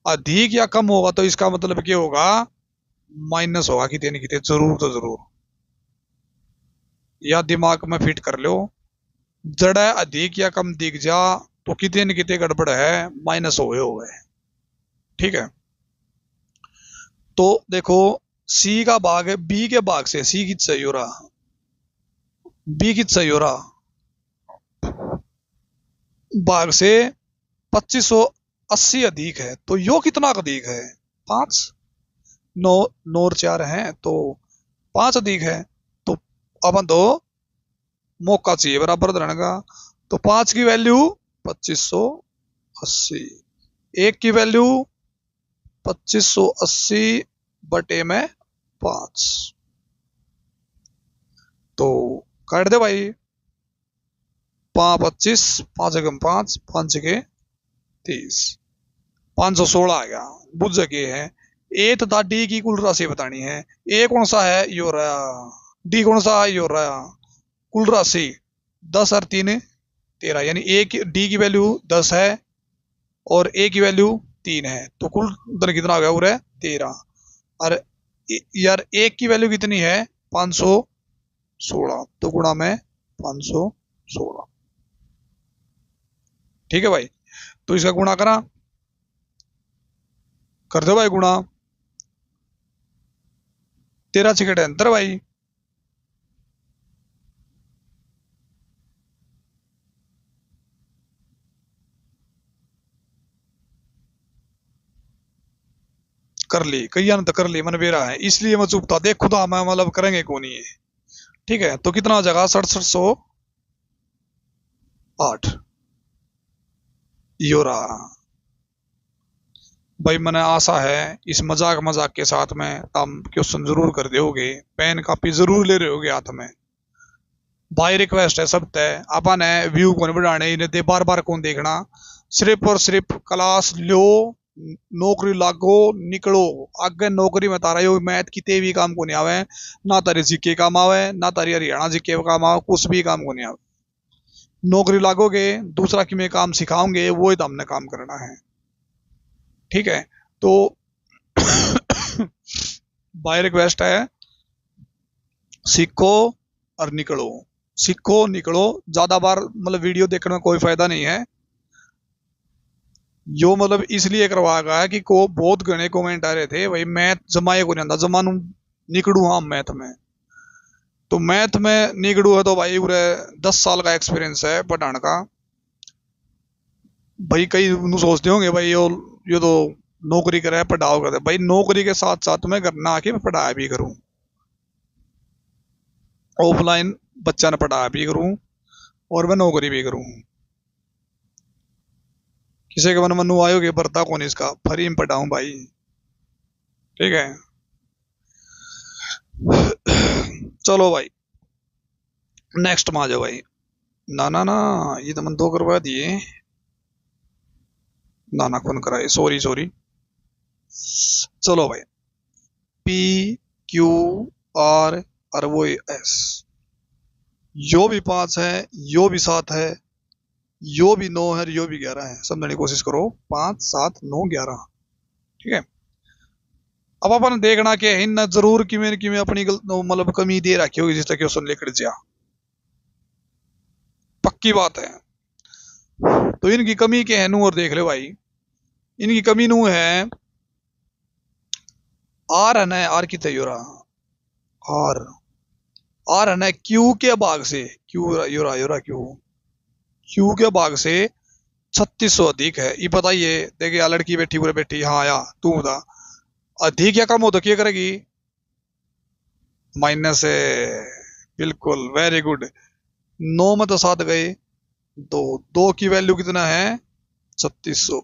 अधिक या कम होगा तो इसका मतलब क्या होगा, माइनस होगा कितने न कितने, जरूर तो जरूर। या दिमाग में फिट कर लो, जड़ा अधिक या कम दिख जा तो कितने न कितने गड़बड़ है, माइनस हो गए, ठीक है। तो देखो सी का भाग है बी के भाग से, सी कित सही हो रहा, बी कित सही हो रहा, भाग से 2580 अधिक है, तो यो कितना अधिक है, 5, 9 9 और 4 है तो 5 अधिक है, तो अपन तो मौका चाहिए बराबर रहने का, तो 5 की वैल्यू 2580, 1 की वैल्यू 2580 बटे में 5, तो काट दे भाई, 5 25 5 एकम 5 5 के 30, 516 आ गया। बुझ के है ए तथा डी की कुल राशि बतानी है, ए कौन सा है यो रहा, डी कौन सा है यो रहा, कुल राशि 10 और 3 13, यानी ए की डी की वैल्यू 10 है और ए की वैल्यू 3 है, तो कुल धन कितना हो गया पूरे 13, और यार एक की वैल्यू कितनी है 516, तो गुणा में 516, ठीक है भाई। तो इसका गुणा करा, कर दो भाई गुणा, 13 6 अंतर भाई, कर ली कई तो कर ली मन बेरा है, इसलिए मैं चुप था, देख खुदा मैं मतलब करेंगे कौन ही है, ठीक है। तो कितना हो जाएगा 6708 यो रहा भाई। मैंने आशा है इस मजाक मजाक के साथ में तुम क्वेश्चन जरूर कर दोगे, पेन कापी जरूर ले रहे होगे हाथ में भाई। रिक्वेस्ट है सब तय, अपन है व्यू कौन बढ़ाने, इन्हें बार बार कौन देखना, सिर्फ और सिर्फ क्लास लो, नौकरी लागो निकलो, आगे नौकरी में तारा यो मैथ कितने भी काम को नहीं आवे, ना तारी जीके काम आवे ना तारी हरियाणा जीके काम आवे, कुछ भी काम को नहीं आवे, नौकरी लागोगे दूसरा कि मैं काम सिखाऊंगे वो ही तो हमने काम करना है, ठीक है। तो बाय रिक्वेस्ट है सीखो और निकलो, सीखो निकलो, ज्यादा बार मतलब वीडियो देखने में कोई फायदा नहीं है, जो मतलब इसलिए करवाया गया है कि को बहुत घने कमेंट आ रहे थे भाई मैथ जमाए को नहीं आता, जमानू निकड़ू हाँ मैथ में, तो मैथ में निकड़ू है तो भाई पूरे 10 साल का एक्सपीरियंस है पढ़ाने का भाई। कई सोचते होंगे भाई ये तो नौकरी करे पढ़ाओ करते, भाई नौकरी के साथ साथ मैं घर ना आके मैं पढ़ाया भी करूं, ऑफलाइन बच्चा ने पढ़ाया भी करूं और मैं नौकरी भी करूं, किसी के मन मनु आयोगे बरता कौन इसका फरी में पढ़ाऊं भाई, ठीक है। चलो भाई नेक्स्ट में आ जाओ भाई, ना ना ना ये तो मन 2 करवा दिए, ना ना कौन कराए, सॉरी सॉरी। चलो भाई पी क्यू आर और वो एस, यो भी 5 है, यो भी 7 है, यो भी 9 है, यो भी 11 है, समझने की कोशिश करो, 5 7 9 11, ठीक है। अब अपन देखना कि इन जरूर किमें अपनी मतलब कमी दे रखी होगी जिस तक क्वेश्चन लेकर जा, पक्की बात है। तो इनकी कमी के है नू, और देख ले भाई इनकी कमी नू है आर है ना, आर की तय आर आर है ना क्यू के भाग से, क्यू योरा क्यू, क्यू के भाग से 3600 अधिक है। ये बताइए, देखिए यार लड़की बैठी पूरे बैठी, हाँ आया तू बता अधिक या कम हो तो क्या करेगी, माइनस है, बिल्कुल वेरी गुड। 9 में तो 7 गए, दो दो की वैल्यू कितना है 3600,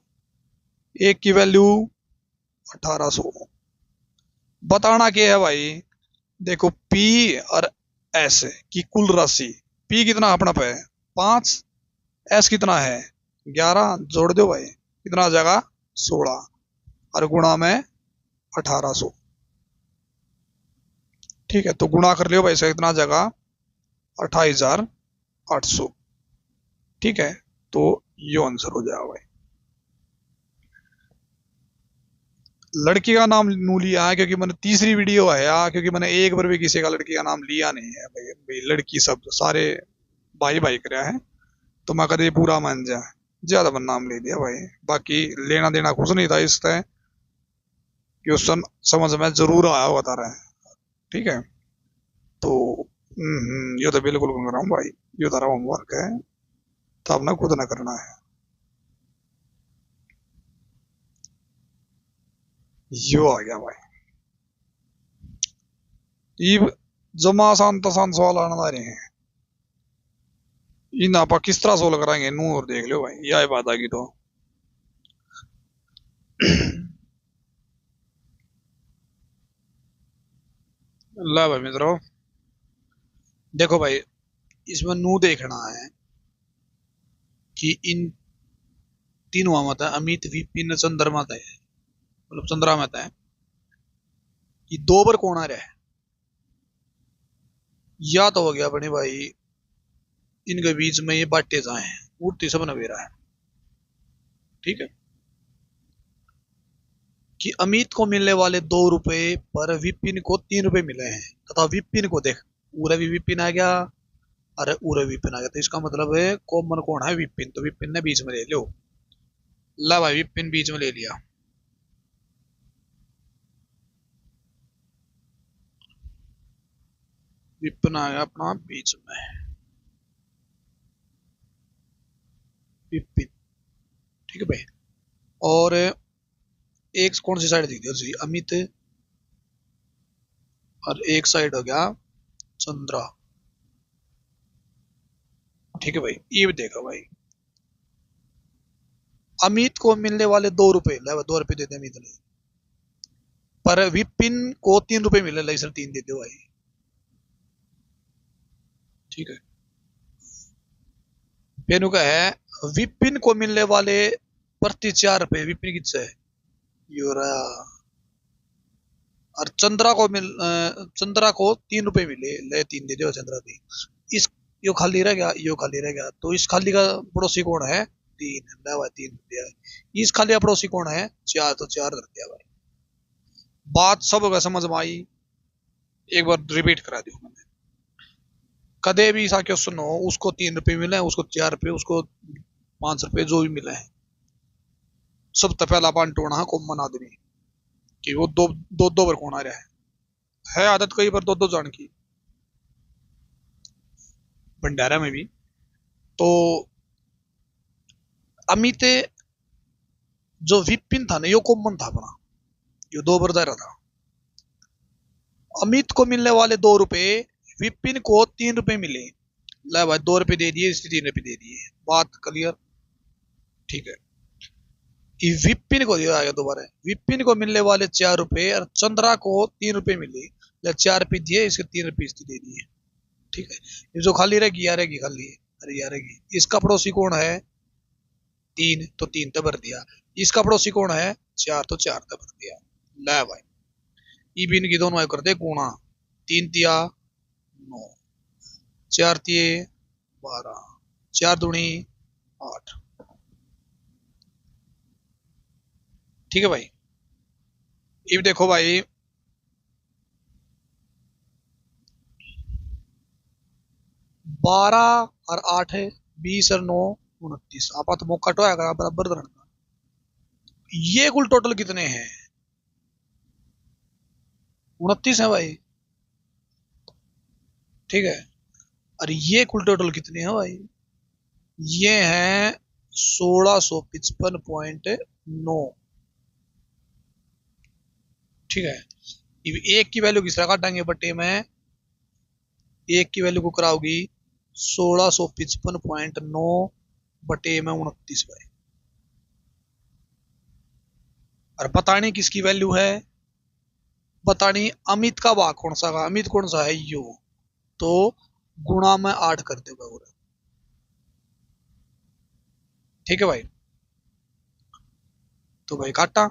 एक की वैल्यू 1800। बताना क्या है भाई, देखो P और S की कुल राशि, P कितना अपना पे 5, S कितना है 11, जोड़ दो भाई कितना आ जाएगा 16, और गुणा में 1800। ठीक है, तो गुणा कर लियो भाई से कितना आ जाएगा 28,800। ठीक है, तो ये आंसर हो जाएगा भाई। लड़की का नाम नू लिया है क्योंकि मैंने तीसरी वीडियो है यार, क्योंकि मैंने एक बार भी किसी का लड़की का नाम लिया नहीं है भाई, भाई लड़की सब सारे भाई भाई कर है, तो मैं कदे पूरा मान जाए ज्यादा मैंने नाम ले दिया भाई, बाकी लेना देना कुछ नहीं था इससे, क्वेश्चन समझ में जरूर आया बता रहे हैं। ठीक है, तो ये तो बिल्कुल कर रहा हूँ भाई, ये तारा होमवर्क है तो आपने खुद ना करना है। यो आ गया भाई, ये जमा आसान तसान सवाल आने रहे हैं, इन आप किस तरह सोल्व कराएंगे नू, और देख लो भाई यह बात आ गई तो ला भाई मित्रों, देखो भाई इसमें नू देखना है कि इन तीनों मत है अमित विपिन चंद्रमा है, मतलब चंद्रमा मत है, ये दो बार कौन आ रहा है, या तो हो गया अपने भाई इनके बीच में ये बांटे जाए हैं, उठती सब नवेरा है। ठीक है, कि अमित को मिलने वाले 2 रुपए पर विपिन को 3 रुपए मिले हैं, तथा विपिन को देख पूरा भी विपिन आ गया, अरे पूरा विपिन आ गया, तो इसका मतलब है कॉमन कौन है विपिन, तो विपिन ने बीच में ले लो, ला भाई विपिन बीच में ले लिया। विपिन आ गया अपना बीच में, विपिन। ठीक है भाई, और एक कौन सी साइड दी थी अमित, और एक साइड हो गया चंद्रा। ठीक है भाई, ये भी देखो भाई अमित को मिलने वाले 2 रुपए, 2 रुपए देते अमित ने, पर विपिन को 3 रुपए मिले, इसे 3 देते भाई। ठीक है, पेनू का है विपिन को मिलने वाले प्रति 4 रुपए, विपिन किससे है यो रहा, और चंद्रा को 3 रुपए मिले, ले 3 दे दो चंद्रा की, इस यो खाली रह गया, यो खाली रह गया, तो इस खाली का पड़ोसी कौन है 3, ले 3 दिया, इस खाली का पड़ोसी कौन है 4, तो 4 धर दिया भाई। बात सब होगा समझ में आई, एक बार रिपीट करा दी मैंने, कदे भी ऐसा क्वेश्चन हो उसको 3 रुपए मिले, उसको 4 रुपए, उसको 5 रुपए, जो भी मिले हैं सबसे पहला पान टोना कॉमन आदमी, कि वो दो दो दो बार कौन आ रहा है आदत कई बार दो दो जान की भंडारा में भी। तो अमित जो विपिन था ना यो कॉमन था अपना, यो 2 बार था, अमित को मिलने वाले 2 रुपए विपिन को 3 रुपए मिले, ले भाई 2 रुपए दे दिए, इसलिए 3 रुपए दे दिए, बात क्लियर। ठीक है, विपिन को दिया गया दोबारा, विपिन को मिलने वाले 4 रुपए और चंद्रा को 3 रुपए मिले, 4 रुपए दिए, इसके 3 रुपए इसकी दे दिए। ठीक है, ये जो खाली रहेगी या रहेगी खाली, अरे या रहेगी, इसका पड़ोसी कौन है 3, तो 3 तो भर दिया, इसका पड़ोसी कौन है 4, तो 4 तो भर दिया। ले भाई ई भी इनकी दोनों कर दे गुणा, 3 तिया 9, 4 तिये 12, 4 दूनी 8। ठीक है भाई, ये देखो भाई, 12 और 8 है, 20 और 9 29। आप तो मौका तो आएगा बराबर धरना। ये कुल टोटल कितने हैं? 29 है भाई, ठीक है। और ये कुल टोटल कितने हैं भाई? ये हैं 1655.9, ठीक है। अब एक की वैल्यू किस तरह काटेंगे बट्टे में? एक की वैल्यू को कराओगी 1655.9 बटे में 29 भाई। और बतानी किसकी वैल्यू है? बतानी अमित का भाग कौन सा का, अमित कौन सा है यो, तो गुणा में 8 कर देगा पूरा, ठीक है भाई। तो भाई काटा,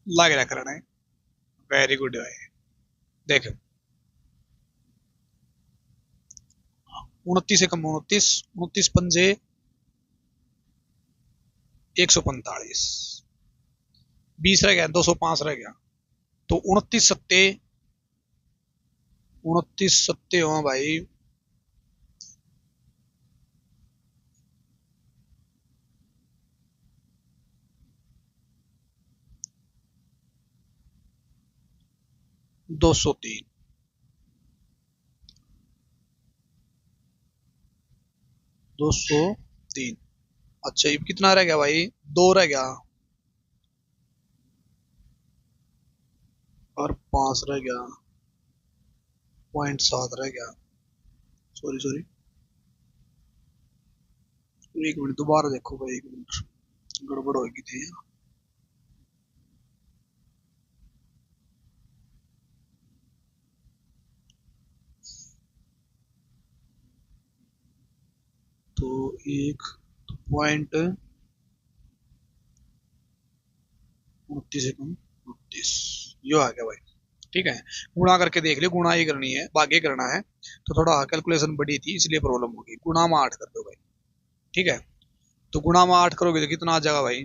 लग रहा करना है। वेरी गुड भाई। देख 29 से कम 29, 29 पंजे 145, 20 रह गया, 205 रह गया। तो 29 सत्ते हो भाई, 203, 203। अच्छा ये कितना रह गया भाई? 2 रह गया और 5 रह गया, 0.7 रह गया। सॉरी सॉरी, एक मिनट दोबारा देखो भाई, एक मिनट गड़बड़ होगी थी। तो एक पॉइंट 29 से कम 29, यो आ गया भाई, ठीक है। गुणा करके देख लियो, गुणा ही करनी है, भागे करना है। तो थोड़ा कैलकुलेशन बड़ी थी इसलिए प्रॉब्लम होगी। गुणा में 8 कर दो भाई, ठीक है। तो गुणा में 8 करोगे तो कितना आ जाएगा भाई?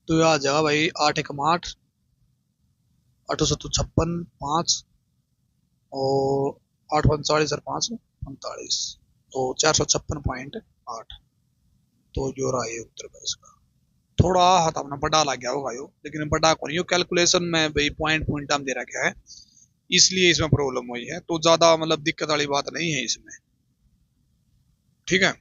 तो ये आ जाएगा भाई 8 एकम 8, 8 सत्तू 56, 5 और 8 45 और 5 45, तो 456.8। तो जो रहा ये उत्तर का इसका। थोड़ा हाथ अपना बड़ा लग गया होगा यो, लेकिन बड़ा को नहीं, यो कैलकुलेशन में भाई पॉइंट पॉइंट हम दे रखा है, इसलिए इसमें प्रॉब्लम हुई है। तो ज्यादा मतलब दिक्कत वाली बात नहीं है इसमें, ठीक है।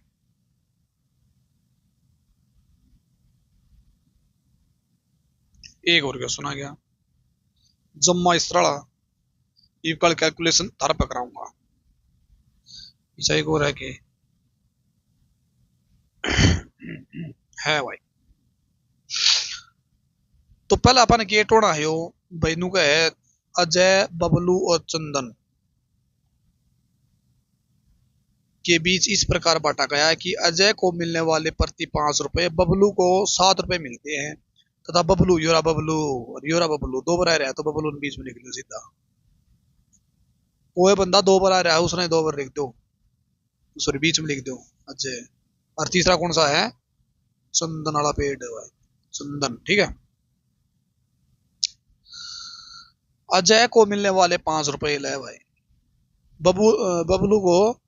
एक और क्या सुना गया, जम्मा इस तरह ये कल कैलकुलेशन तार पकड़ाऊंगा। ऐसा एक और है कि है भाई। तो पहले अपन के टोना है यो भाई नु का है, अजय बबलू और चंदन के बीच इस प्रकार बांटा गया है कि अजय को मिलने वाले प्रति 5 रुपए बबलू को 7 रुपए मिलते हैं, तथा बबलू योरा बबलू और योरा बबलू दो बार रहा है, तो बबलू ने बीच में लिख लिया सीधा। कोई बंदा दो बार रहा है, उसने दो बार लिख दो, सॉरी बीच में लिख दो अजय। और तीसरा कौन सा है? चंदन वाला पेड़ है भाई, चंदन, ठीक है। अजय को मिलने वाले 5 रुपए ले भाई, बबलू को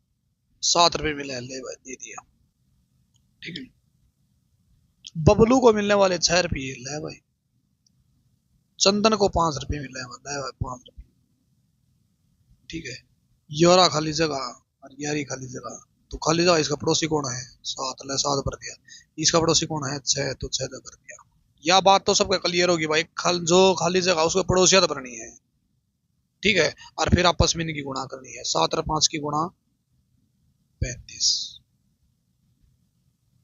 7 रुपए मिले, ले भाई दे दिया, ठीक है। बबलू को मिलने वाले 6 रुपये ले भाई, चंदन को 5 रुपये मिले, ले भाई 5 रुपये, ठीक है। योरा खाली जगह और यारी खाली जगह, तो खाली जगह इसका पड़ोसी कौन है? 7, ले 7 भर दिया। इसका पड़ोसी कौन है? 6, तो 6 भर दिया। यह बात तो सबका क्लियर होगी भाई, जो खाली जगह उसको पड़ोसियात भरनी है, ठीक है। और फिर आपस में इनकी गुणा करनी है, 7 और 5 की गुणा 35,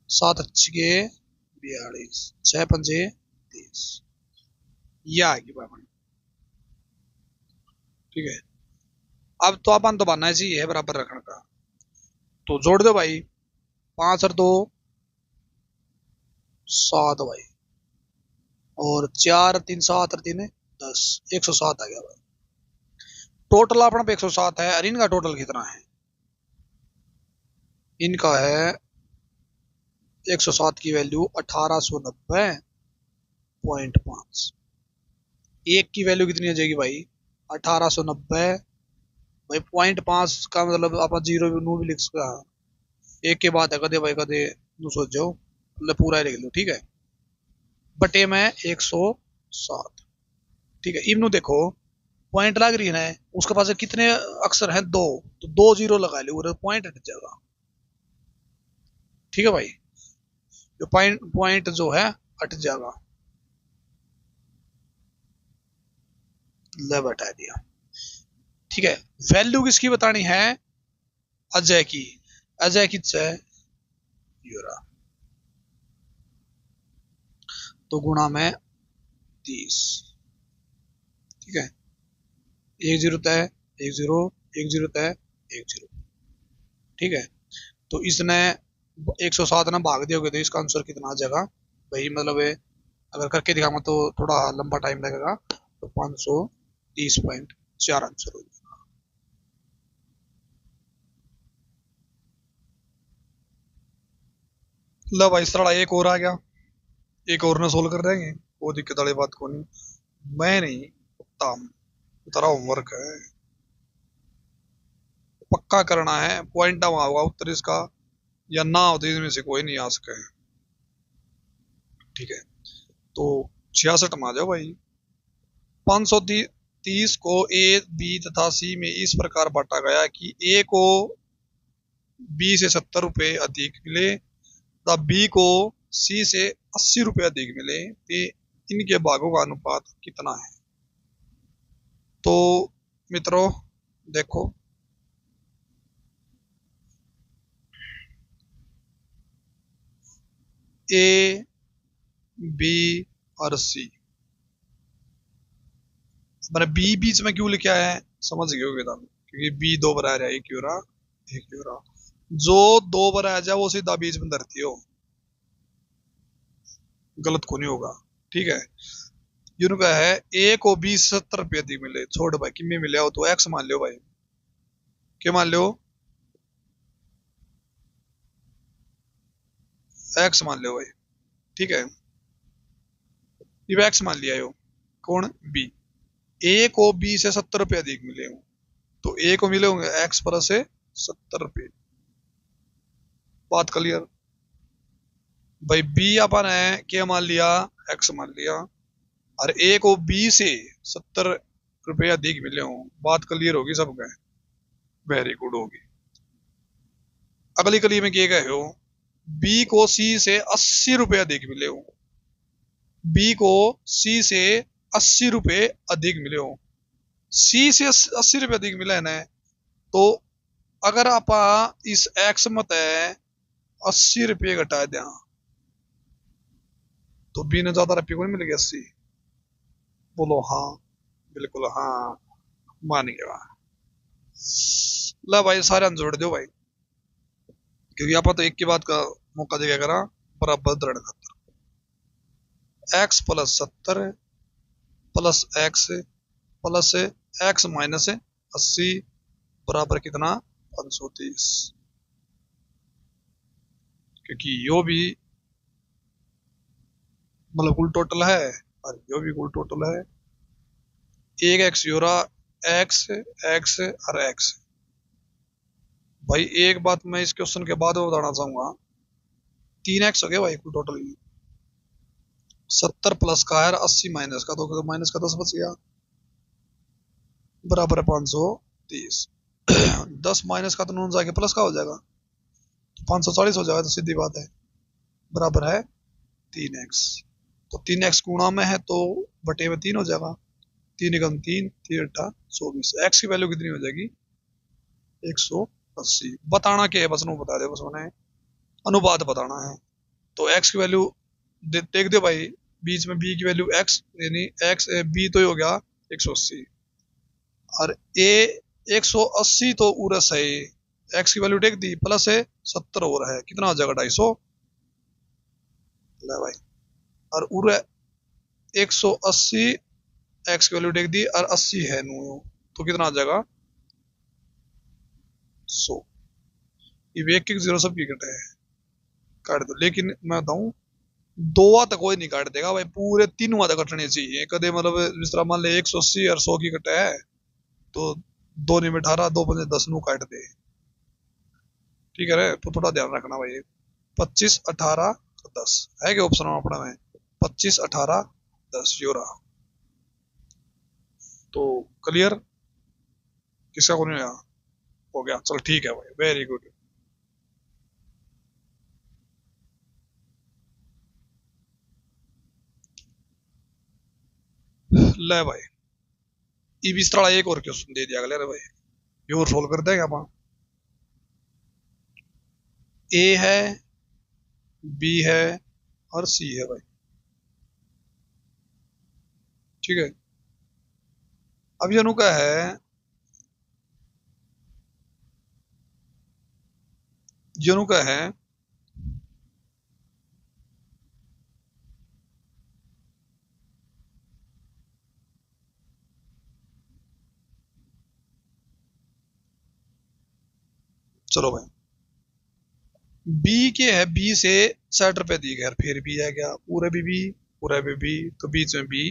7 अच्छे 42, 6 पंजे 30, यह आएगी भाई, ठीक है। अब तो अपन तो बनना चाहिए बराबर रखने का, तो जोड़ दो भाई, 5 और 2 7 भाई, और 4 3 7 और 3 10, 107 आ गया भाई। टोटल अपना 107 है, और इनका टोटल कितना है? इनका है 107 की वैल्यू 1890.5। एक की वैल्यू कितनी आ जाएगी भाई? 1890। भाई 0.5 का मतलब आप जीरो भी नू भी लिख सकते हैं। एक के बाद है कदे भाई कदे नू सोचो, मतलब पूरा ही लिख लो, ठीक है। बटे में 107, ठीक है। इबनू देखो पॉइंट लग रही है ना, उसके पास कितने अक्षर हैं? दो, तो दो जीरो लगा लो, पॉइंट हट जाएगा, ठीक है भाई। जो पॉइंट पॉइंट जो है हट जाएगा। ले बता दिया, ठीक है। वैल्यू किसकी बतानी है? अजय की। अजय किससे? यूरा। तो गुणा में 30, ठीक है। एक जीरो तय, एक जीरो, एक जीरो तय, एक जीरो, ठीक है। तो इसने 107 ना भाग दिया, तो इसका आंसर कितना आ जाएगा भाई? मतलब अगर करके दिखाऊंगा तो थोड़ा लंबा टाइम लगेगा, तो 530.4 आंसर हो जाएगा। लो भाई सड़ा एक और आ गया, एक और ना सोल्व कर देंगे, वो दिक्कत वाली बात को नहीं। मैं नहीं उत्तम, तेरा होमवर्क है, पक्का करना है। पॉइंट डाउन होगा उत्तर इसका, या ना हो तो इसमें से कोई नहीं आ सके, ठीक है। तो 66 में आ जाओ भाई। 530 को ए बी तथा सी में इस प्रकार बांटा गया कि ए को बी से 70 रुपए अधिक मिले तथा बी को सी से 80 रुपए अधिक मिले, तो इनके भागों का अनुपात कितना है? तो मित्रों देखो, ए बी और सी, मैंने बी बीच में क्यों लिखा है समझ गए होगे तुम, क्योंकि बी दो बार आ रहा है, एक क्यों रहा, एक क्यों रहा। जो दो बार आ जाए वो सीधा बीच में धरती हो, गलत को नहीं होगा, ठीक है। जिनका है ए को 20 70 रुपये दी मिले, छोड़ भाई कितने मिले हो तो एक्स मान लो भाई, क्या मान लो? एक्स मान लो भाई, ठीक है। ये एक्स मान लिया यो, कौन? बी। ए को बी से 70 रुपये अधिक मिले हो, तो ए को मिले होंगे एक्स प्लस से 70 रुपये। बात क्लियर भाई? बी अपन है क्या मान लिया? एक्स मान लिया। और ए को बी से 70 रुपये अधिक मिले हो, बात क्लियर होगी सबका? वेरी गुड होगी। अगली कली में क्या गए हो? बी को सी से 80 रुपये अधिक मिले हो, बी को सी से 80 रुपये अधिक मिले हो, सी से 80 रुपये अधिक मिले है ना, तो अगर आप इस एक्स मत है 80 रुपये घटा दें, तो बी ने ज्यादा रुपये को नहीं मिलेगी 80? बोलो हाँ, बिल्कुल हाँ, मान गया। ला भाई सारे जोड़ दो भाई, क्योंकि आप तो एक की बात का मौका देगा करा, बराबर दृढ़ खातर। X plus 70 plus x minus 80 बराबर कितना? 530, क्योंकि यो भी मतलब कुल टोटल है और यो भी कुल टोटल है। एक एक्स यूरा, एक्स एक्स और एक्स। भाई एक बात मैं इस क्वेश्चन के बाद बताना चाहूंगा, 3x हो गया भाई कुल टोटल। 70 प्लस का है 80 माइनस का, तो माइनस का 10 बच गया, बराबर है 530। 10 माइनस का तो नून जाके प्लस का हो जाएगा, तो 540 हो जाएगा, तो सीधी बात है बराबर है 3x। तो 3x गुणा में है तो बटे में 3 हो जाएगा, 3 × 3 3 × 24। एक्स की वैल्यू कितनी हो जाएगी? 180। बताना क्या है बस, नो बता दे बस, मैंने अनुपात बताना है। तो एक्स की वैल्यू देख दो भाई, बीच में बी की वैल्यू एक्स, यानी एक्स बी तो ही हो गया 180, और ए 180 तो उरस है, एक्स की वैल्यू टेक दी प्लस है 70 हो रहा है, कितना हो जाएगा? 250 ले भाई। और उर 180 एक्स की वैल्यू टेक दी और 80 है नू, तो कितना आ जाएगा? 100। ये एक एक जीरो सबकी कटे है, काट दो। लेकिन मैं बताऊं, दो तक कोई नहीं काट देगा भाई, पूरे तीनों तक कटने चाहिए कदे। मतलब जिस तरह मान ले 180 और 100 की कटे है, तो दो नहीं में 18, दो पंजे 10 नु काट दे। ठीक है रे, तो थोड़ा ध्यान रखना भाई। 25 18 10 है क्या ऑप्शन अपना में? 25 18 10 यो रहा। तो क्लियर, किसका को नहीं हो गया? चल ठीक है भाई, वेरी गुड। ले भाई, ये भी इस तरह एक और क्वेश्चन दे दिया अगले भाई, ये और सोल्व कर देगा अपन। ए है, बी है और सी है भाई। ठीक है, अब ये का है, ये का है चलो भाई, बी के है, बी से 60 रुपए दी गए, फिर भी है क्या? पूरे भी बी, पूरे भी बी, तो बीच में बी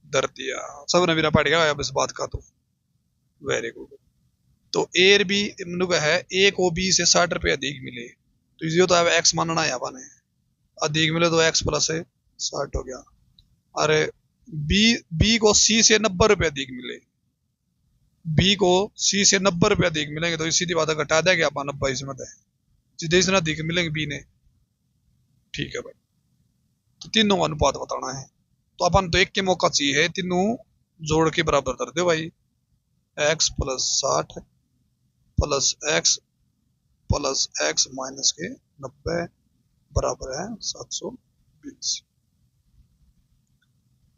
धर दिया। सब ने बिना पढ़ गया अब इस बात का, तो वेरी गुड। तो ए और बी का है, ए को बी से 60 रुपए अधिक मिले, तो ये तो अब एक्स मानना है अपन, अधिक मिले तो एक्स प्लस है 60 हो गया। अरे बी, बी को सी से 90 रुपए अधिक मिले, बी को सी से 90 रुपए अधिक मिलेंगे, तो सीधी बात घटा देंगे अपन 90 इसमें है, जितने से अधिक मिलेंगे बी ने। ठीक है भाई, तो तीनों का अनुपात बताना है, तो अपन तो एक के मौका चाहिए, तीनों जोड़ के बराबर कर दो भाई। X plus 60 plus x minus के 90 बराबर है 720।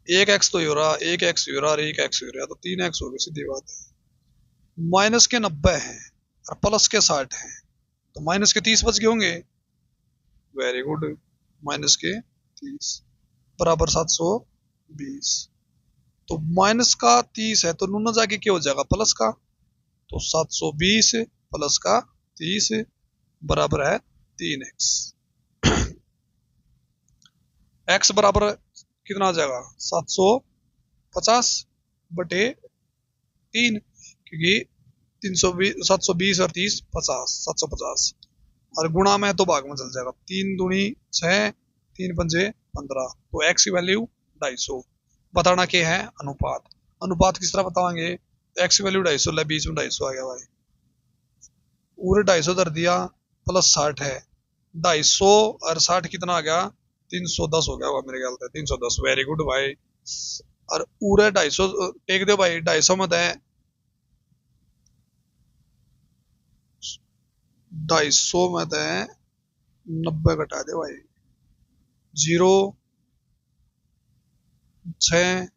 एक एक्स तो हो रहा, एक एक्स हो रहा और एक एक्स हो रहा, तो 3 एक्स हो गए, सीधी बात है। माइनस के 90 है और प्लस के 60 है, तो माइनस के 30 बच गए होंगे। वेरी गुड, माइनस के 30 बराबर 720। तो माइनस का 30 है, तो नूना जाके क्या हो जाएगा? प्लस का, तो 720 प्लस का 30 बराबर है 3x। x बराबर कितना आ जाएगा? 750 बटे 3, क्योंकि 320 720 और 30 50 750, और गुणा में तो भाग में चल जाएगा, 3 दूनी 6, 3 पंजे 15, तो x की वैल्यू 250। बताना क्या है? अनुपात। अनुपात किस तरह बताएंगे? x की वैल्यू 250 ले, बीच में 250 आ गया भाई, पूरे 250 धर दिया, प्लस 60 है, 250 और 60 कितना आ गया? 310 हो गया होगा मेरे ख्याल से, 310। वेरी गुड भाई। और पूरे 250 टेक दो भाई, 250 में है 250 में है 90 घटा दे भाई, 0 6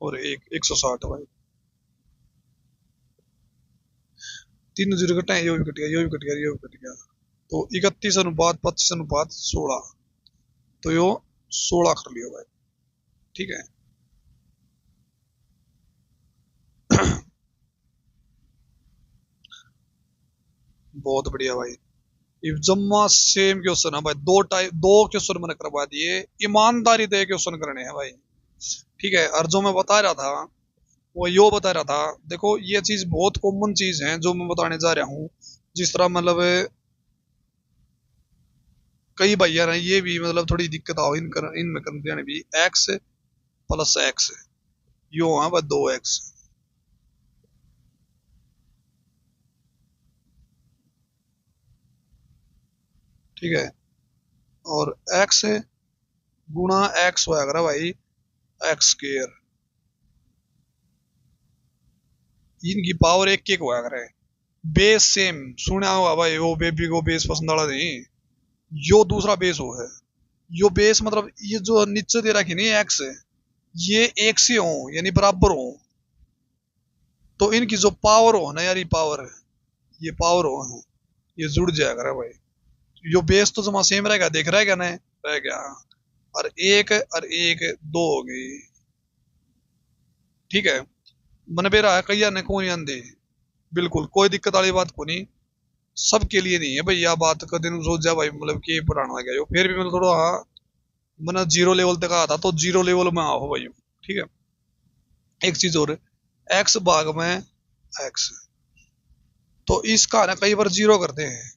और 1 160 भाई, तीन जीरो कटे, ये भी कट गया, ये भी कट गया, ये भी कट गया, तो 31 अनुपात 25 अनुपात 16, तो यो 16 कर लियो भाई। ठीक है, बहुत बढ़िया भाई, ये जम्मा सेम क्वेश्चन है भाई, दो क्वेश्चन मैंने करवा दिए, ईमानदारी से क्वेश्चन करने हैं भाई। ठीक है, और जो मैं बता रहा था वो यो बता रहा था, देखो ये चीज बहुत कॉमन चीज है जो मैं बताने जा रहा हूँ। जिस तरह मतलब कई भैया हैं, ये भी मतलब थोड़ी दिक्कत आओ इनमें करने में भी, एक्स प्लस एक्स यो है बस 2x। ठीक है, और x गुणा x होया करा भाई एक्स स्क्वायर, इनकी पावर एक एक होया करे, बेस सेम सुना होगा भाई, वो बेबी को बेस पसंद वाला नहीं, यो दूसरा बेस हो है, यो बेस मतलब ये जो नीचे दे रखी नहीं एक्स, ये एक से हो यानी बराबर हो, तो इनकी जो पावर हो ना यार, ये पावर है, ये पावर हो है, ये जुड़ जाएगा भाई, यो बेस तो जमा सेम रहेगा, देख रहेगा ना, रह गया, और एक दो हो गई। ठीक है, मन पे रहा कई ने कौन आंदे, बिल्कुल कोई दिक्कत वाली बात को नहीं। सबके लिए नहीं है भाई, यह बात का दिन सोच जा भाई, मतलब कि पुराना गया, फिर भी मतलब थोड़ा, हाँ मैंने जीरो लेवल तक आया था, तो जीरो लेवल में आओ भाई, ठीक है। एक चीज और, एक्स भाग में एक्स, तो इसका ना कई बार जीरो करते हैं,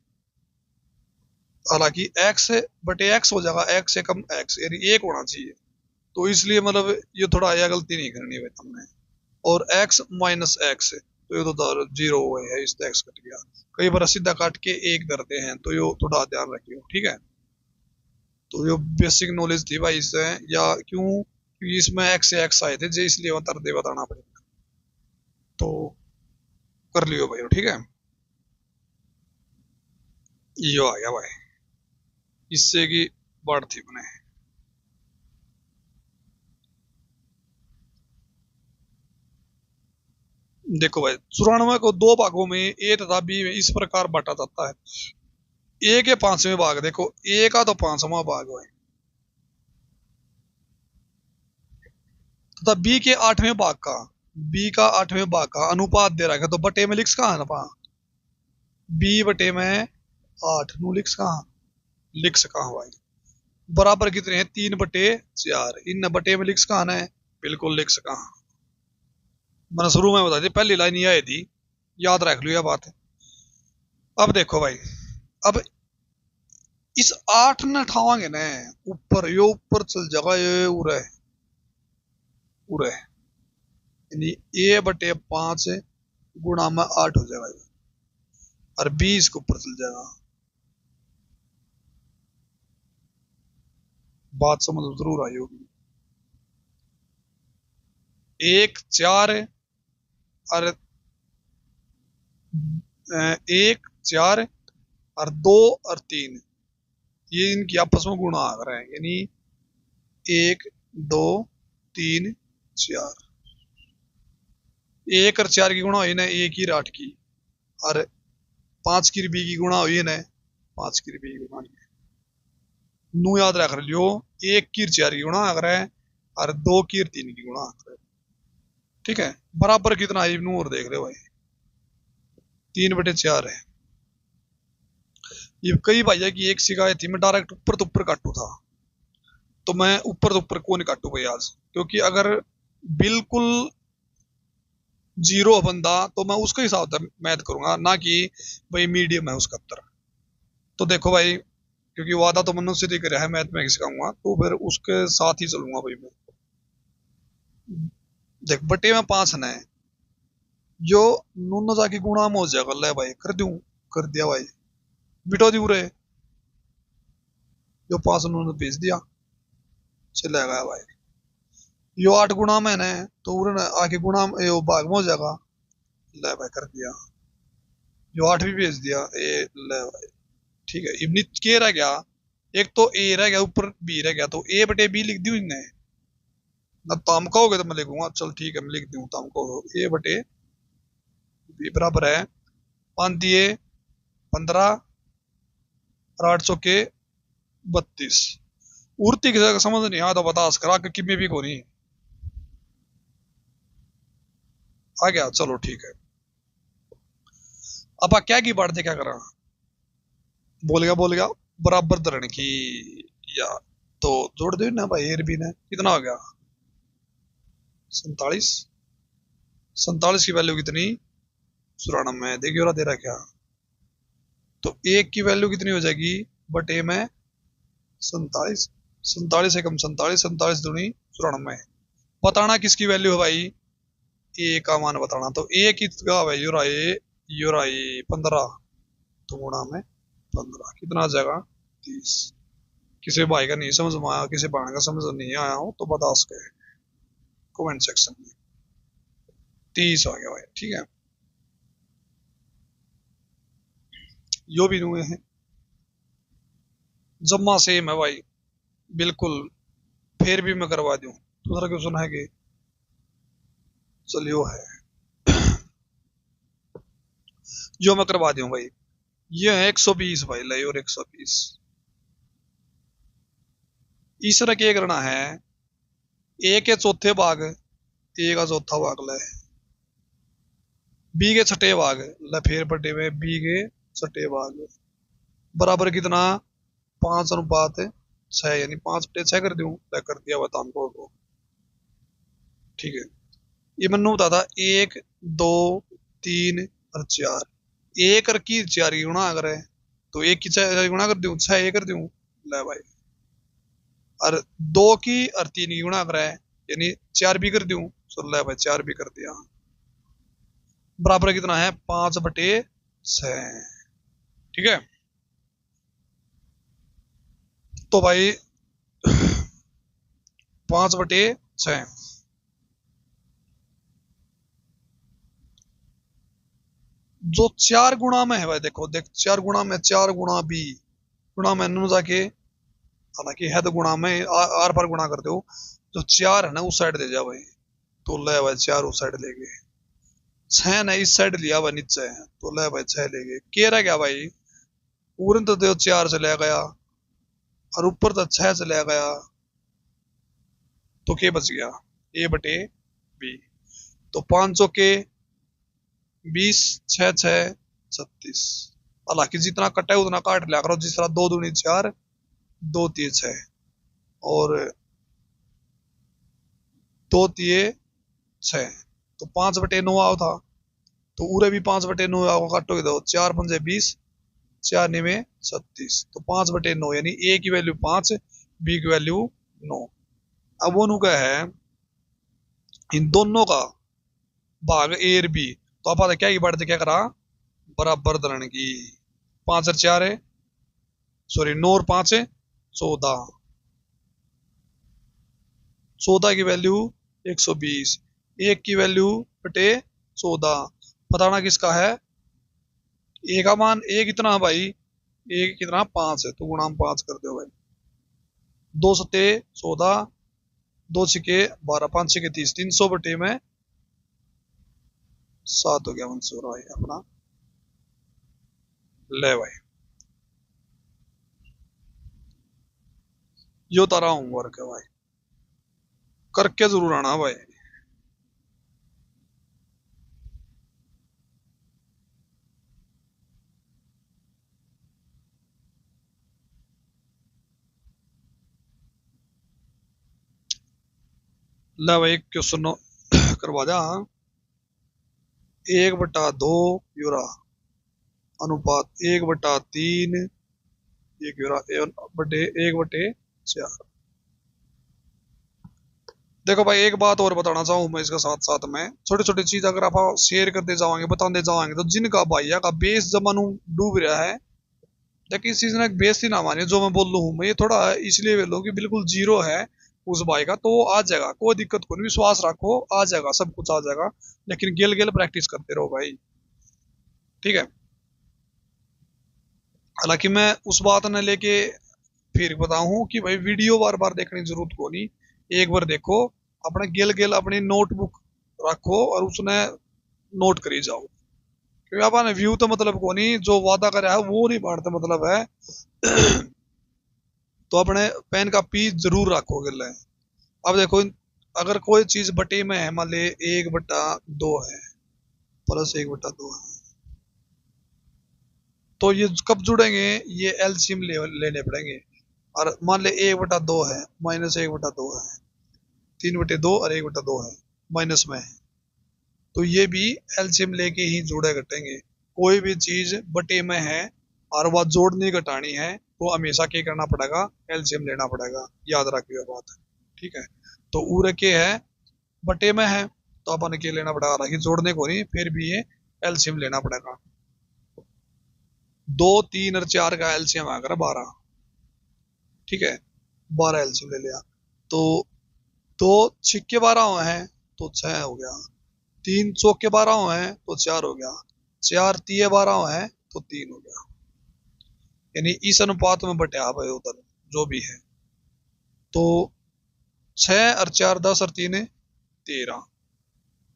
हालांकि एक्स बटे एक्स हो जाएगा, एक्स से कम एक्स, यानी एक होना चाहिए, तो इसलिए मतलब ये थोड़ा यह गलती नहीं करनी है तुमने। और एक्स माइनस एक्स, तो ये तो जीरो हुए है, इस एक्स कट गया, कई बार सीधा काट के एक करते हैं, तो ये थोड़ा ध्यान रखियो, ठीक है। तो ये बेसिक नॉलेज थी भाई इससे, या क्यों, क्योंकि इसमें एक्स से एक्स आए थे जो, इसलिए बता दे बताना पड़ेगा, तो कर लियो भाई, ठीक है। यो आ गया भाई, इससे की बढ़ थी बने। देखो भाई, 94 को दो भागों में ए तथा बी में इस प्रकार बांटा जाता है। ए के पांचवें भाग, देखो ए का तो पांचवा भाग है, तथा बी के आठवें भाग का, बी का आठवें भाग का अनुपात दे रखा है, तो बटे में लिख कहा ना पा, बी बटे में 8, नु लिख कहा, लिख सका भाई, बराबर कितने हैं, 3/4, इन बटे में लिख कहा है, बिल्कुल लिख सका। मैंने शुरू में बता दी, पहली लाइन ये आई थी, याद रख लो यह बात। अब देखो भाई, अब इस 8 ने उठावांगे ना ऊपर, यो ऊपर चल जाएगा, ये उरे उरे, यानी ए बटे 5 गुणा में 8 हो जाएगा, और 20 के ऊपर चल जाएगा। बात समझ जरूर आई होगी। 1 4 और 1 4 और 2 और 3, ये इनकी आपस में गुणा आ रहा है, यानी 1 2 3 4, 1 और 4 की गुणा हुई ना 1 की 8 की, और 5 की बी की गुणा हुई ना 5 की बी की गुणा, नू याद रख लियो, 1 की 4 की गुणा आ रहा है, और 2 की 3 की गुणा आ रहा है, ठीक है। बराबर कितना आई नू और देख रहे हो भाई, 3/4 है। ये कई भाई की एक शिकायत थी, मैं डायरेक्ट ऊपर तो ऊपर काटू था, तो मैं ऊपर तो ऊपर कौन काटू भाई आज, क्योंकि अगर बिल्कुल जीरो बंदा तो मैं उसके हिसाब से मैथ करूंगा, ना कि भाई मीडियम है उसका उत्तर। तो देखो भाई, क्योंकि वादा तो मनुष्य से कर है, मैथ में सिखाऊंगा, तो फिर उसके साथ ही चलूंगा भाई मैं। देख बटे में 5 है, जो नूनो जाके गुणा में हो जाएगा, ले भाई कर दूं, कर दिया भाई, बिटो दी उरे, जो 5 उन्होंने भेज दिया, चला गया भाई। यो 8 गुणा में है, तो उन्होंने आके गुणा यो भाग में हो जाएगा, ले भाई कर दिया, जो 8 भी भेज दिया, ए ले भाई, ठीक है। इबनी के रह गया, एक तो ए रह गया, ऊपर बी रह गया, तो ए बटे बी लिख दी इनने ना, ताम का हो गया तो मैं लिखूंगा, चल ठीक है मैं लिख दूं, ताम का ए बटे बी बराबर है 5 दिए 15 और 8 चौके 32, उड़ती किसी का समझ नहीं आया तो बता करा कि मैं भी को नहीं आ गया, चलो ठीक है। अब क्या की बात क्या करा, बोल गया बराबर धरण की, या तो जोड़ दो ना भाई, एरबी ने कितना हो गया 47, 47 की वैल्यू कितनी 94, देखिए और दे रहा क्या, तो एक की वैल्यू कितनी हो जाएगी बटे में 47, 47 से कम 47, 47 दूनी 94, बताना किसकी वैल्यू है भाई, ए का मान बताना, तो ए किसका है यूरा ए 15, तो गुणा में 15 कितना आ जाएगा 30। किसी भाई का नहीं समझ में आया, किसी बहन का समझ नहीं आया हो तो बता सके कमेंट सेक्शन में, 30 आ गया भाई, ठीक है। यो भी हुए हैं जम्मा सेम है भाई, बिल्कुल, फिर भी मैं करवा दूं, दूसरा क्वेश्चन है कि चलियो है जो मैं करवा दूं भाई, ये है 120 भाई, ले और 120, इस तरह क्या करना है, ए के चौथे भाग ए का चौथा भाग ले, बी के छठे भाग ले, फिर बटे में बी के सटे भाग बराबर कितना 5:6 यानी 5/6 कर दूं कर दिया बता हमको तो। ठीक है ये मैंने बता था 1 2 3 और 4 एक और की 4 की गुणा अगर है तो एक की 4 गुणा कर दूं 6 कर दूं ले भाई और 2 की और 3 की गुणा कर है यानी 4 भी कर दूं तो ले भाई 4 भी कर दिया बराबर कितना है 5/6। ठीक है तो भाई 5/6 जो 4 गुणा में है भाई देखो देख 4 गुणा में 4 गुणा बी गुणा में नू जाके हालांकि है तो गुणा में आर पार गुणा कर दो जो 4 है ना उस साइड दे जा भाई तो ले भाई 4 उस साइड ले गए 6 ने इस साइड लिया भाई नीचे तो ले भाई 6 ले गए कह रहा क्या भाई पूरन तो दो 4 चला गया और ऊपर तो 6 चला गया तो क्या बच गया A/B तो 500 के 20 6 6 36 हालांकि जितना कटा है उतना काट लिया करो जिस तरह 2 दूनी 4 2 3 6 और 2 3 6 तो 5/9 आओ था तो उरे भी 5/9 आओ काटोगे तो 4 5 20 4 9 36 तो 5/9 यानी A की वैल्यू 5 B की वैल्यू 9। अब वो क्या है इन दोनों का भाग A और B तो आप क्या की बढ़ते क्या करा बराबर धरण की 5 और 4 है सॉरी 9 और 5 है 14 14 की वैल्यू 120 एक की वैल्यू बटे 14 बताना किसका है ए का मान ए कितना है भाई ए कितना 5 है तो गुणा हम 5 कर दो भाई 2 सत्ते 14 2 छिके 12 5 छिके 30 300 बटे में 7 हो गया मंसूर भाई अपना ले भाई यो तारा होमवर्क है भाई करके जरूर आना भाई। ले भाई क्वेश्चन करवा जा 1/2 यूरा अनुपात 1/3 1 यूरा बटे 1/4। देखो भाई एक बात और बताना चाहूँ मैं इसका साथ साथ में छोटी छोटी चीज अगर आप शेयर करते जाओगे बताते जाओगे तो जिनका भाइया का बेस जमानू डूब रहा है देखिए इस चीज ने बेस ही ना मानिए जो मैं बोल रहा हूँ मैं ये थोड़ा इसलिए बोल रहा हूँ कि बिल्कुल जीरो है उस भाई का तो आ जाएगा कोई दिक्कत को नहीं विश्वास रखो आ जाएगा सब कुछ आ जाएगा लेकिन गेल गेल प्रैक्टिस करते रहो भाई। ठीक है हालांकि मैं उस बात ने लेके फिर बताऊं कि भाई वीडियो बार बार देखने की जरूरत को नहीं एक बार देखो अपने गेल गेल अपनी नोटबुक रखो और उसने नोट करी जाओ क्योंकि अपने व्यू तो मतलब को नहीं जो वादा करे है वो नहीं बांटते मतलब है तो अपने पेन का पी जरूर रखो गिले। अब देखो अगर कोई चीज बटे में है मान ले 1/2 है प्लस 1/2 है तो ये कब जुड़ेंगे ये एलसीएम लेने पड़ेंगे और मान ले 1/2 है माइनस 1/2 है 3/2 और 1/2 है माइनस में है तो ये भी एलसीएम लेके ही जोड़े घटेंगे। कोई भी चीज बटे में है और वह जोड़नी घटानी है तो हमेशा क्या करना पड़ेगा एलसीएम लेना पड़ेगा याद रखिए बात। ठीक है तो उरे के है बटे में है तो अपन क्या लेना पड़ेगा हालांकि जोड़ने को नहीं फिर भी ये एलसीएम लेना पड़ेगा 2 3 और 4 का एलसीएम आकर 12। ठीक है 12 एलसीएम ले लिया तो 2 छिक्के 12 है तो 6 हो गया 3 चौके 12 है तो 4 हो गया 4 तिये 12 है तो 3 हो गया यानी इस अनुपात में बटे भाई उधर जो भी है तो 6 और 4 10 और 3 13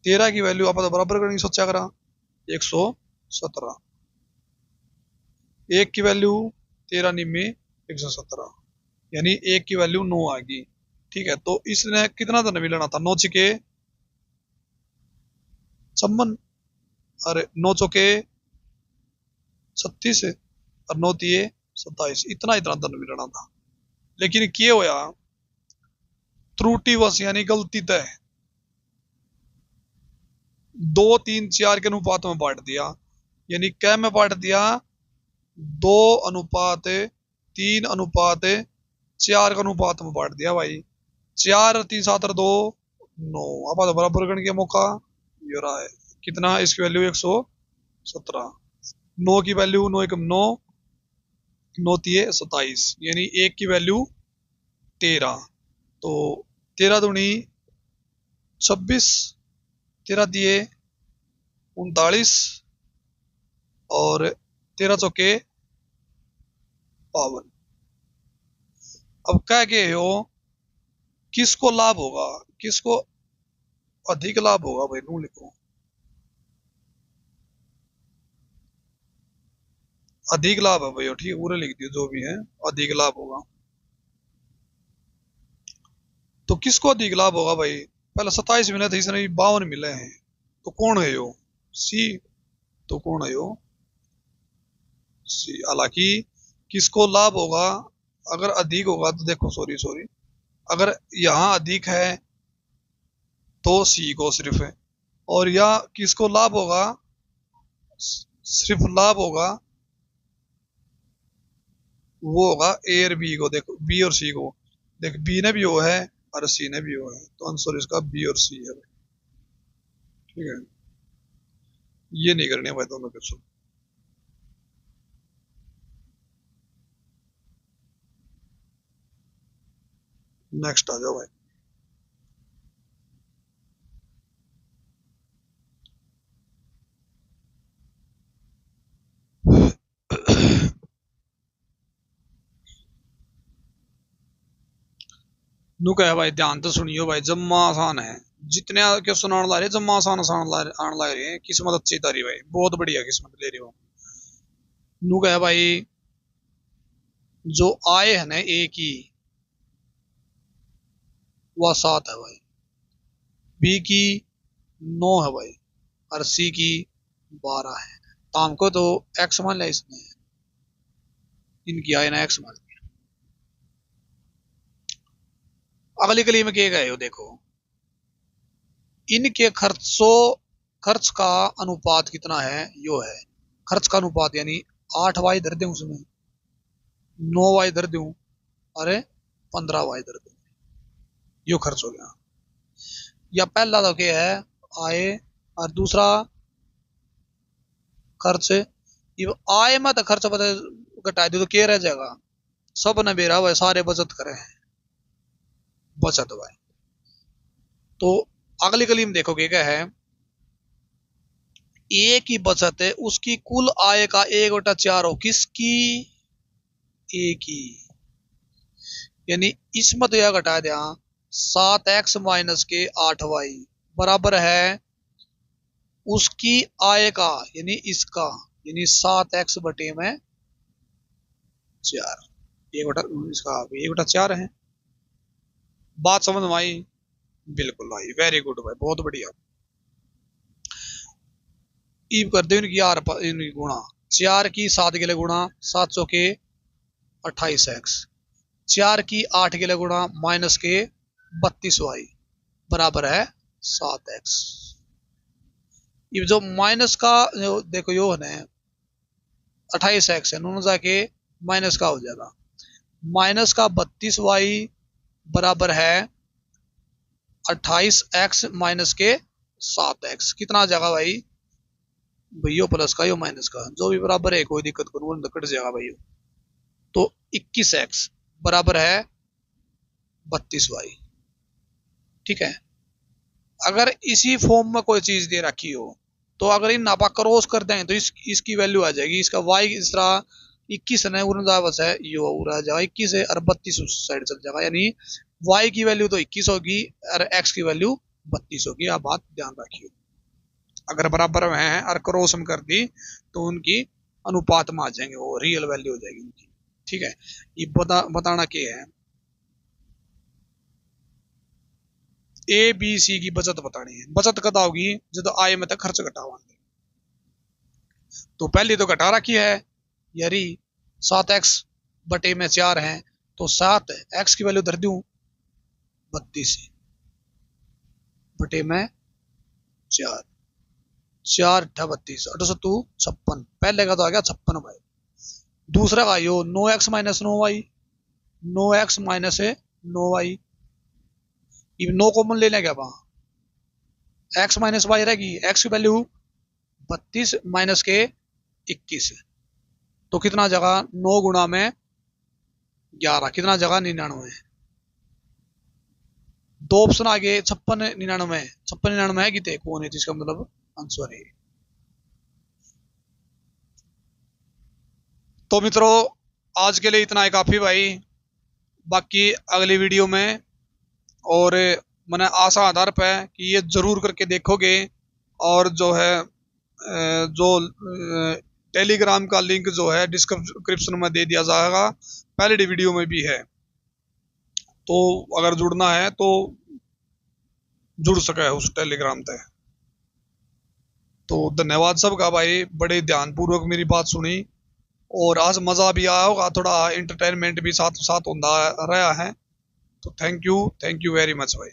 13 की वैल्यू आप बराबर करनी सोचा करा 117 एक की वैल्यू 13 निम्मे 117 यानी एक की वैल्यू 9 आ गई। ठीक है तो इसने कितना धन भी लेना था 9 छिके 56 अरे 9 चौके 36 और 9 तिये 27, इतना इतना दंड मिलना था। लेकिन क्या होया, त्रुटि वश यानी गलती तय 2 3 4 के अनुपात में बांट दिया, यानी कै में बांट दिया 2:3:4 का अनुपात में बांट दिया भाई। 4 और 3 7 और 2 9, अब बराबर गण के मौका ये रहा है कितना, इसकी वैल्यू 117, 9 की वैल्यू 9 1 9, 9 तिये 27, यानी 1 की वैल्यू 13, तो 13 दूनी 26, 13 तिये 39 और 13 चौके 52। अब कह के हो किसको लाभ होगा, किसको अधिक लाभ होगा भाई, नू लिखो अधिक लाभ है भाई, ठीक है पूरे लिख दियो जो भी है, अधिक लाभ होगा। तो किसको अधिक लाभ होगा भाई, पहले 27 मिले थे, इसने 52 मिले हैं, तो कौन है यो, सी, तो कौन है यो, सी। हालांकि किसको लाभ होगा, अगर अधिक होगा तो देखो सॉरी अगर यहां अधिक है तो सी को सिर्फ है, और या किसको लाभ होगा, सिर्फ लाभ होगा वो होगा ए और बी को, देखो बी और सी को, देख बी ने भी वो है और सी ने भी वो है, तो आंसर इसका बी और सी है, ठीक है। ये नहीं करने भाई दोनों क्वेश्चन। नेक्स्ट आ जाओ भाई। नु कहे भाई ध्यान तो सुनियो भाई, जम्मा आसान है, जितने क्वेश्चन आने ला रहे जम्मा आसान आसान आने ला रहे हैं, किस्मत अच्छी तारी भाई, बहुत बढ़िया किस्मत ले रही हो। नु कहे भाई जो आय है ना ए की वह 7 है भाई, बी की 9 है भाई, और सी की 12 है, तो हमको तो एक्स मान लिया इसने, इनकी आय ना एक्स मान लिया। अगली कली में क्या गए हो, देखो इनके खर्च का अनुपात कितना है, यो है खर्च का अनुपात, यानी 8 वाई धर दूं उसमें, 9 वाई धर दूं, अरे 15 वाई धर दूं, यो खर्च हो गया। या पहला तो क्या है आय, और दूसरा खर्च, ये आय में तो खर्च घटा दो तो क्या रह जाएगा, सब ने बेरा हुआ सारे बचत करे हैं, बचत हुआ है। तो अगली कली में देखोगे क्या है, ए की बचत है उसकी कुल आय का 1/4 हो, किसकी, ए की, यानी इसमें तो यह घटा दिया 7x माइनस के 8y बराबर है उसकी आय का, यानी इसका, यानी 7x बटे में 4, इसका 1/4 है। बात समझ में आई, बिल्कुल आई, वेरी गुड भाई, बहुत बढ़िया। ईब कर दो इनकी इनकी गुणा, 4 की 7 के लिए गुणा 7 चौके 28x, 4 की 8 के लिए गुणा माइनस के 32y बराबर है 7x। ये जो माइनस का जो देखो यो है 28x है, दोनों जाके माइनस का हो जाएगा, माइनस का 32y बराबर है 28x माइनस के 7x, कितना आ जाएगा भाई, भैया प्लस का यो माइनस का जो भी बराबर है, कोई दिक्कत करो कट जाएगा भाई। तो 21x बराबर है 32y, ठीक है। अगर इसी फॉर्म में कोई चीज दे रखी हो तो अगर इन नापा क्रॉस कर दें तो इसकी वैल्यू आ जाएगी, इसका y इस तरह 21 है 49 है, यो रह जाएगा 21 है और 32 उस साइड चल जाएगा, यानी y की वैल्यू तो 21 होगी और x की वैल्यू 32 होगी, आप बात ध्यान रखिए। अगर बराबर में है और क्रॉस में कर दी तो उनकी अनुपात में आ जाएंगे, वो रियल वैल्यू हो जाएगी उनकी, ठीक है। ये बताना क्या है, ए बी सी की बचत बतानी है, बचत कदा होगी जो तो आय में तक खर्च घटावांगे, तो पहली तो घटा रखी है यारी 7x बटे में 4 है, तो 7x की वैल्यू धर दूं 32 बटे में 4, 4 अट्ठा 32, 8 सत्तू 56। पहले का तो आ गया 56 भाई। दूसरा का यो 9x minus 9y, 9x minus 9y, 9 common ले लें क्या वहां, x माइनस वाई रहेगी, x की वैल्यू 32 माइनस के 21, तो कितना जगह 9 गुणा में 11, कितना जगह 99। दो ऑप्शन आगे 56 99, 56 99 है कितने कौन है, जिसका मतलब आंसर है। तो मित्रों आज के लिए इतना है काफी भाई, बाकी अगली वीडियो में, और मैंने आशा आधार पे कि ये जरूर करके देखोगे, और जो है जो टेलीग्राम का लिंक जो है डिस्क्रिप्शन में दे दिया जाएगा, पहले वीडियो में भी है, तो अगर जुड़ना है तो जुड़ सके उस टेलीग्राम पे। तो धन्यवाद सबका भाई, बड़े ध्यानपूर्वक मेरी बात सुनी, और आज मज़ा भी आया होगा, थोड़ा एंटरटेनमेंट भी साथ साथ होता रहा है। तो थैंक यू वेरी मच भाई।